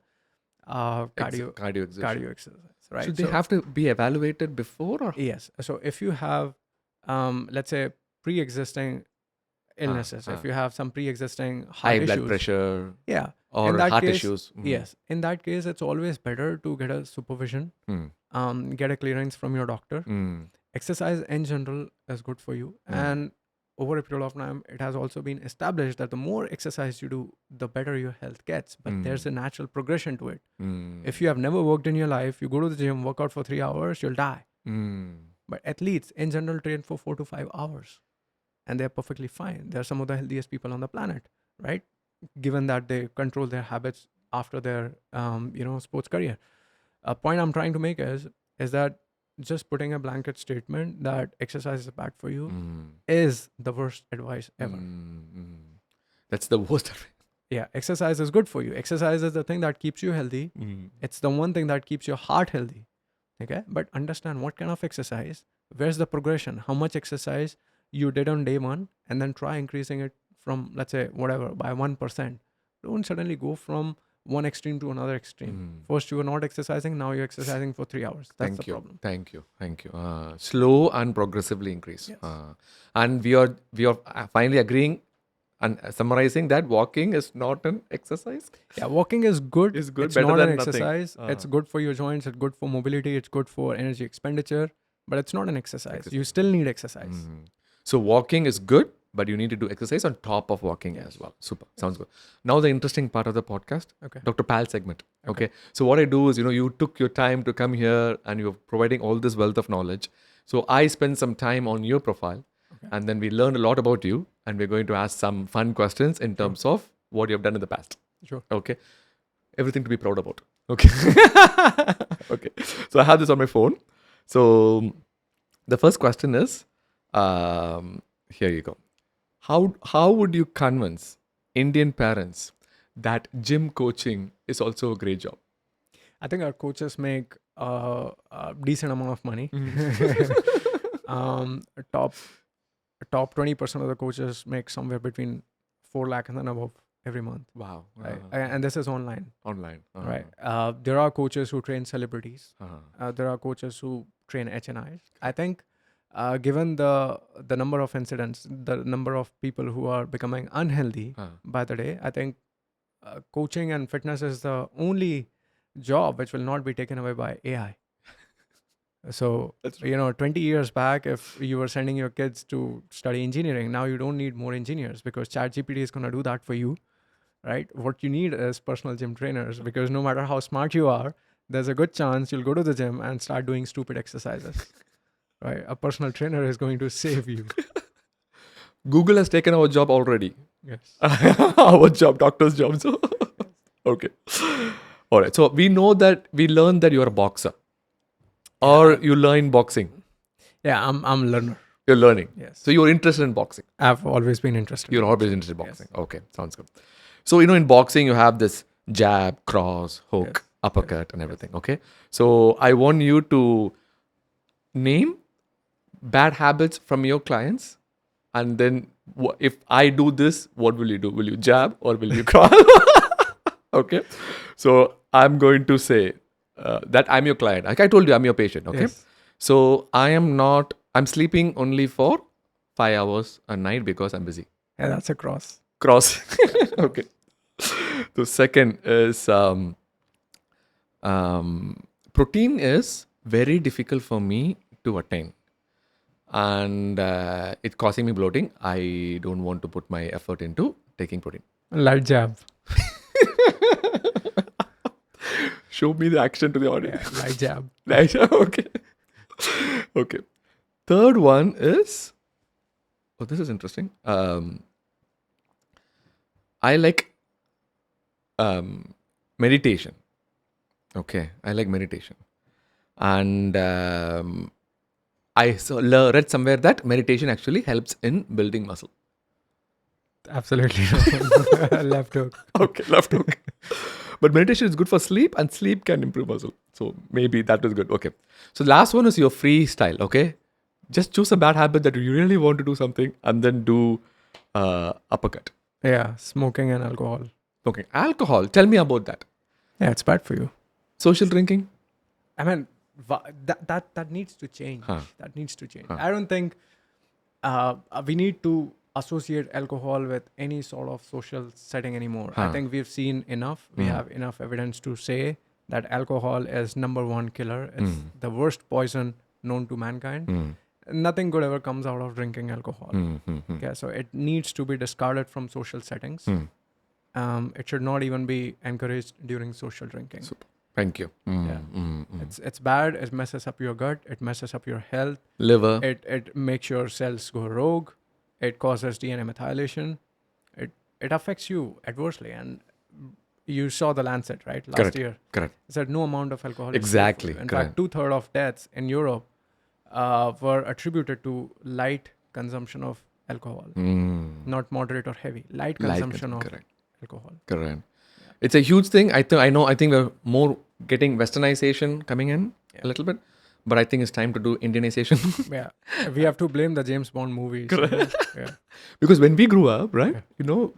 cardio exercise, right? So they have to be evaluated before, or? Yes. So if you have, let's say, pre-existing illnesses, if you have some pre-existing high heart blood issues, pressure, yeah, or in that heart case, issues. Yes. In that case, it's always better to get a supervision, get a clearance from your doctor. Exercise in general is good for you. And over a period of time, it has also been established that the more exercise you do, the better your health gets. But there's a natural progression to it. If you have never worked in your life, you go to the gym, work out for 3 hours, you'll die. But athletes in general train for 4 to 5 hours. And they're perfectly fine. They're some of the healthiest people on the planet, right? Given that they control their habits after their, sports career. A point I'm trying to make is that just putting a blanket statement that exercise is bad for you is the worst advice ever. That's the worst advice. Yeah, exercise is good for you. Exercise is the thing that keeps you healthy. It's the one thing that keeps your heart healthy. Okay, but understand what kind of exercise, where's the progression, how much exercise you did on day one, and then try increasing it from, let's say, whatever, by 1%. Don't suddenly go from one extreme to another extreme. First you were not exercising, now you're exercising for 3 hours. That's the problem. Thank you. Slow and progressively increase. Yes. And we are finally agreeing and summarizing that walking is not an exercise. Yeah, walking is good. It's good, It's better not than an nothing. exercise. It's good for your joints. It's good for mobility. It's good for energy expenditure. But it's not an exercise. You still need exercise. So walking is good, but you need to do exercise on top of walking as well. Super. Sounds good. Now the interesting part of the podcast, Okay. Dr. Pal segment. Okay. So what I do is, you took your time to come here and you're providing all this wealth of knowledge. So I spend some time on your profile and then we learn a lot about you and we're going to ask some fun questions in terms of what you've done in the past. Sure. Okay. Everything to be proud about. Okay. Okay. So I have this on my phone. So the first question is, here you go. How would you convince Indian parents that gym coaching is also a great job? I think our coaches make a decent amount of money. Top 20% of the coaches make somewhere between 4 lakh and then above every month. Wow. Right? And this is online. Online. Right. There are coaches who train celebrities. There are coaches who train HNIs. I think given the number of incidents, the number of people who are becoming unhealthy by the day, I think coaching and fitness is the only job which will not be taken away by AI. So, 20 years back, if you were sending your kids to study engineering, now you don't need more engineers because ChatGPT is going to do that for you, right? What you need is personal gym trainers because no matter how smart you are, there's a good chance you'll go to the gym and start doing stupid exercises, right? A personal trainer is going to save you. Google has taken our job already. Yes. Our job, doctor's job. So Okay. All right. So we learned that you're a boxer, or you learn boxing. Yeah, I'm a learner. You're learning. Yes. So you're interested in boxing. I've always been interested. You're in always boxing. interested in boxing. Okay, sounds good. So in boxing you have this jab, cross, hook, uppercut, and everything. Okay. So I want you to name bad habits from your clients, and then if I do this, what will you do? Will you jab or will you cross? Okay. So I'm going to say that I'm your client. Like I told you, I'm your patient. Okay. Yes. So I'm sleeping only for 5 hours a night because I'm busy. Yeah, that's a cross. Cross. Okay. The second is protein is very difficult for me to attain. And it's causing me bloating. I don't want to put my effort into taking protein. Light jab. Show me the action to the audience. Yeah, light jab. Nice. Okay. Okay. Third one is, oh, this is interesting. I like meditation. Okay. I like meditation. And I read somewhere that meditation actually helps in building muscle. Absolutely. Left hook. Okay, left hook. But meditation is good for sleep, and sleep can improve muscle. So maybe that is good. Okay. So last one is your freestyle. Okay. Just choose a bad habit that you really want to do something, and then do uppercut. Yeah, smoking and alcohol. Okay. Alcohol. Tell me about that. Yeah, it's bad for you. Social drinking. I mean, that needs to change. Huh. That needs to change. I don't think we need to associate alcohol with any sort of social setting anymore. I think we've seen enough. We have enough evidence to say that alcohol is number one killer. It's the worst poison known to mankind. Nothing good ever comes out of drinking alcohol. Okay, so it needs to be discarded from social settings. It should not even be encouraged during social drinking. Super. Thank you. It's bad. It messes up your gut. It messes up your health. Liver. It makes your cells go rogue. It causes DNA methylation. It affects you adversely. And you saw the Lancet, right? Last year. Correct. It said no amount of alcohol. is Exactly. safe. In fact, 2/3 of deaths in Europe were attributed to light consumption of alcohol, not moderate or heavy. Light consumption of alcohol. Correct. It's a huge thing. I think we're more getting westernization coming in a little bit, but I think it's time to do Indianization. Yeah, we have to blame the James Bond movies. Yeah. Because when we grew up, right,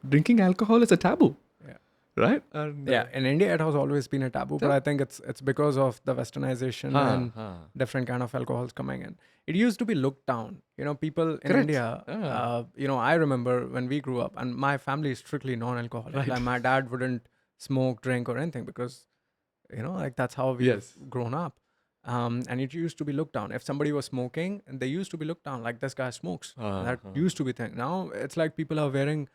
drinking alcohol is a taboo. Yeah. Right? And, Yeah, in India it has always been a taboo, but I think it's because of the westernization and different kind of alcohols coming in. It used to be looked down. People in India, I remember when we grew up, and my family is strictly non-alcoholic. Right. Like my dad wouldn't smoke, drink, or anything because, that's how we've grown up. And it used to be looked down. If somebody was smoking, and they used to be looked down, like this guy smokes. That used to be thing. Now it's like people are wearing,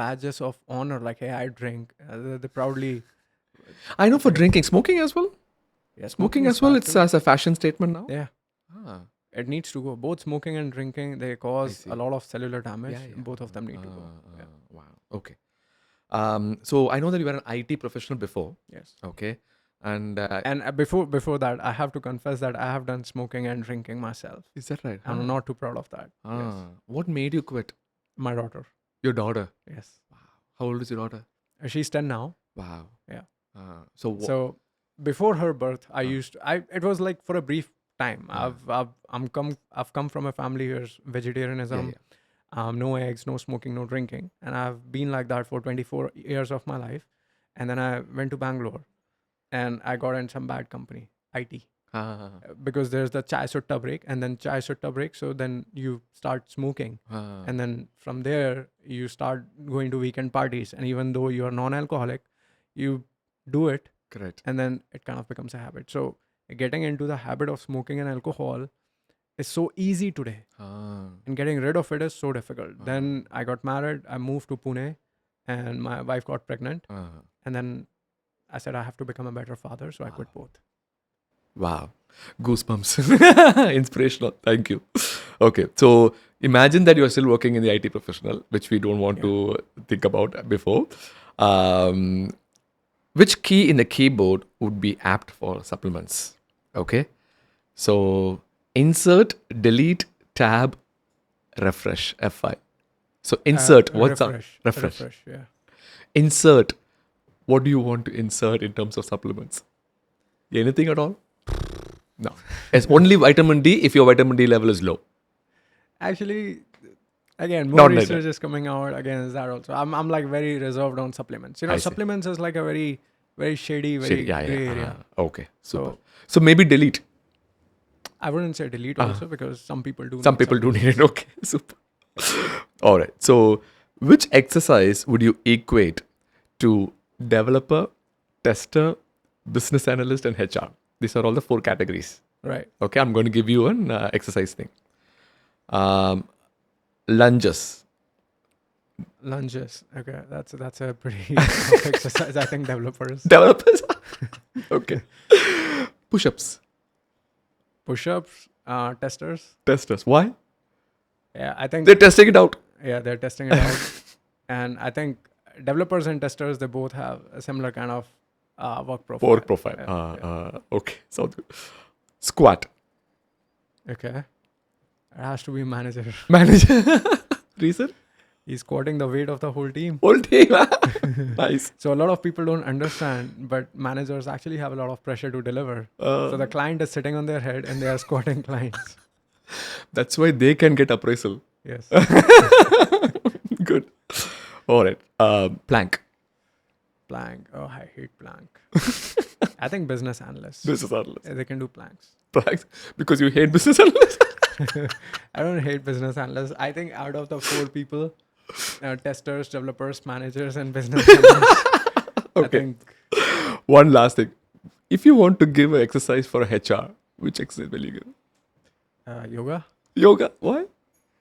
badges of honor, like, hey, I drink. They proudly. I know for drinking, smoking as well. Yeah, Smoking is as well. bad It's too. as a fashion statement now. Yeah. It needs to go. Both smoking and drinking, they cause a lot of cellular damage. Both of them need to go. Yeah. Wow. Okay. So I know that you were an IT professional before. Yes. Okay. And Before that, I have to confess that I have done smoking and drinking myself. is that right? I'm not too proud of that. What made you quit? My daughter. Your daughter. Yes. How old is your daughter? She's 10 now. Wow. Yeah. So before her birth, it was like for a brief time. I've come from a family who's vegetarianism, no eggs, no smoking, no drinking, and I've been like that for 24 years of my life. And then I went to Bangalore, and I got in some bad company, IT, because there's the chai sutta break, and then chai sutta break. So then you start smoking, and then from there you start going to weekend parties, and even though you are non-alcoholic, you do it. Correct. And then it kind of becomes a habit. So getting into the habit of smoking and alcohol is so easy today. And getting rid of it is so difficult. Then I got married. I moved to Pune and my wife got pregnant. And then I said, I have to become a better father. So I quit both. Wow. Goosebumps. Inspirational. Thank you. Okay. So imagine that you are still working in the IT professional, which we don't want to think about before. Which key in the keyboard would be apt for supplements? Okay. So insert, delete, tab, refresh, F5. So insert, what's up? Refresh. Yeah. Insert. What do you want to insert in terms of supplements? Anything at all? No. It's only vitamin D if your vitamin D level is low. Actually, again, Not more like research that. is coming out against that also. I'm like very reserved on supplements. I see. Supplements is like a very, very shady, very Yeah, gray yeah. area. Okay, super. So So maybe delete. I wouldn't say delete also because some people do. Some need people do supplements. need it. Okay, super. All right. So, which exercise would you equate to developer, tester, business analyst, and HR? These are all the 4 categories. Right. Okay, I'm going to give you an exercise thing. Lunges. Lunges. Okay, that's a pretty tough exercise. I think developers. Developers. Okay. Push-ups. Push-ups, testers. Testers. Why? Yeah, I think. They're testing it out. Yeah, they're testing it out, and I think developers and testers, they both have a similar kind of work profile. Work profile. Yeah. Okay. Sounds good. Squat. Okay. It has to be manager. Manager. Reason? He's squatting the weight of the whole team. Whole team. Nice. So a lot of people don't understand, but managers actually have a lot of pressure to deliver. So the client is sitting on their head and they are squatting clients. That's why they can get appraisal. Yes. Good. All right. Plank. Plank. Oh, I hate plank. I think business analysts. Business analyst. They can do planks. Planks. Because you hate business analysts. I don't hate business analysts. I think out of the 4 people, testers, developers, managers, and business analysts, I Okay. think One last thing. If you want to give an exercise for a HR, which exercise will you give? yoga. Yoga. Why?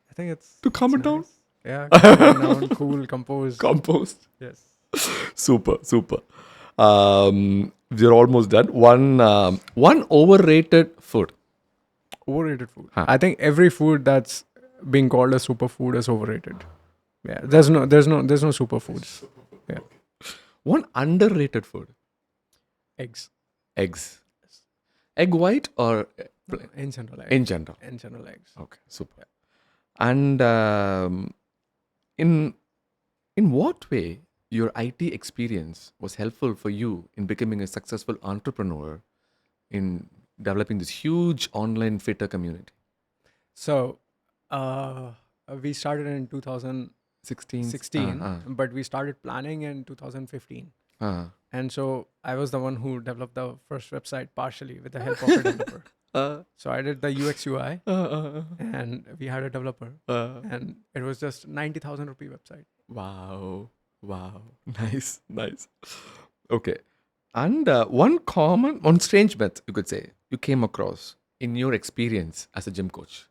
I think it's To calm it's it down? nice. Yeah, calm down, cool, compose. Compost. Yes. Super. We're almost done. One overrated food. Overrated food. Huh. I think every food that's being called a superfood is overrated. Yeah, there's no superfoods. Yeah, One underrated food. eggs. Eggs. Egg white or plain? In general, eggs. In general. In general, eggs. Okay, super. And in what way your IT experience was helpful for you in becoming a successful entrepreneur in developing this huge online FITTR community? So, we started in 2016, 16. but we started planning in 2015. And so I was the one who developed the first website partially with the help of a developer. So I did the UX UI and we had a developer and it was just 90,000 rupee website. Wow. Nice. Okay. And one strange myth, you could say, you came across in your experience as a gym coach.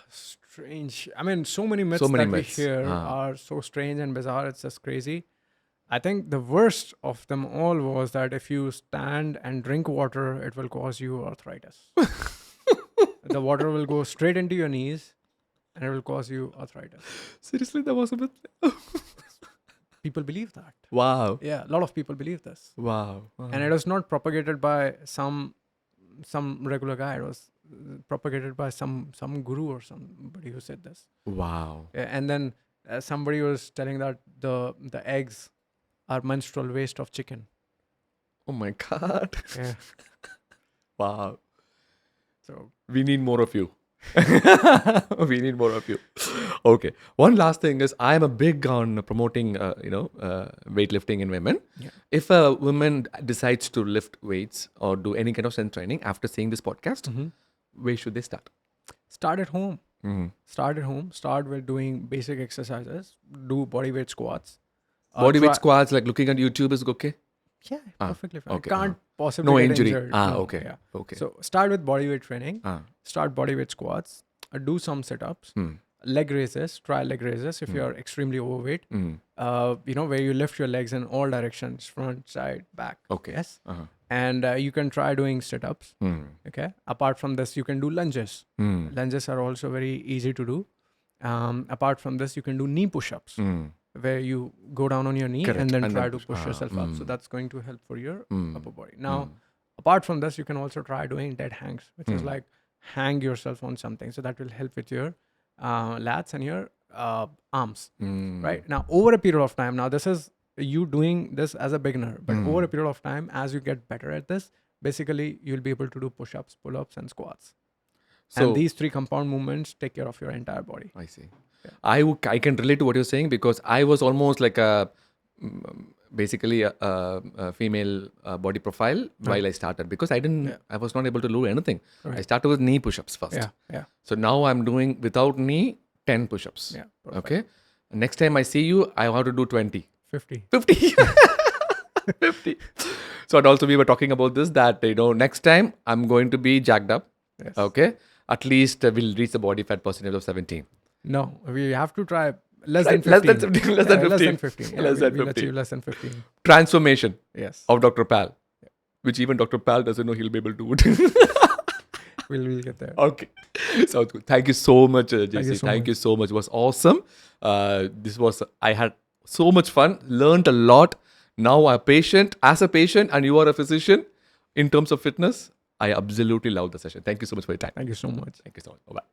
Strange. I mean, so many myths So many that myths. we hear are so strange and bizarre. It's just crazy. I think the worst of them all was that if you stand and drink water, it will cause you arthritis. The water will go straight into your knees and it will cause you arthritis. Seriously, that was a myth? People believe that. Wow. Yeah, a lot of people believe this. Wow. And it was not propagated by some regular guy. It was propagated by some guru or somebody who said this. Wow. Yeah, and then somebody was telling that the eggs are menstrual waste of chicken. Oh my God. Yeah. Wow. So We need more of you. We need more of you. Okay. One last thing is I am a big on promoting, weightlifting in women. Yeah. If a woman decides to lift weights or do any kind of strength training after seeing this podcast, where should they start? start at home. Mm-hmm. Start at home. Start with doing basic exercises. Do bodyweight squats. Bodyweight squats, like looking at YouTube is okay? Yeah, perfectly fine. okay, Can't possibly No get injury. injured. No, Okay. Yeah. Okay. So start with bodyweight training. Ah. Start bodyweight squats. Do some sit-ups. Hmm. Leg raises. Try leg raises if you're extremely overweight. Mm. Where you lift your legs in all directions, front, side, back. Okay. Yes. Uh-huh. And you can try doing sit-ups. Mm. Okay. Apart from this, you can do lunges. Mm. Lunges are also very easy to do. Apart from this, you can do knee push-ups. Mm. where you go down on your knee Correct. and then And try then to push. push yourself up. So Mm. that's going to help for your Mm. upper body. Now, Mm. apart from this, you can also try doing dead hangs, which is Mm. like hang yourself on something. So that will help with your lats and your arms. Mm. Right now, over a period of time, now this is you doing this as a beginner, but Mm. over a period of time, as you get better at this, basically you'll be able to do push-ups, pull-ups, and squats. So And these three compound movements take care of your entire body. I see. Yeah. I can relate to what you're saying because I was almost like basically a female body profile while I started because I was not able to do anything. Right. I started with knee push-ups first. Yeah. So now I'm doing without knee 10 push-ups. Yeah. Perfect. Okay. Next time I see you, I have to do 20. 50. 50. 50. So and also we were talking about this that next time I'm going to be jacked up. Yes. Okay. At least we'll reach the body fat percentage of 17. No, we have to try less than Less 15. than 15. Less than 15. Less than 15. Yeah, Less than we'll 15. achieve less than 15. Transformation Yes. of Dr. Pal, which even Dr. Pal doesn't know he'll be able to do. We'll get there. Okay. Sounds good. Thank you so much, JC. Thank you so much. You so much. It was awesome. I had so much fun, learned a lot. Now I'm as a patient, and you are a physician in terms of fitness. I absolutely love the session. Thank you so much for your time. Thank you so much. Thank you so much. Bye-bye.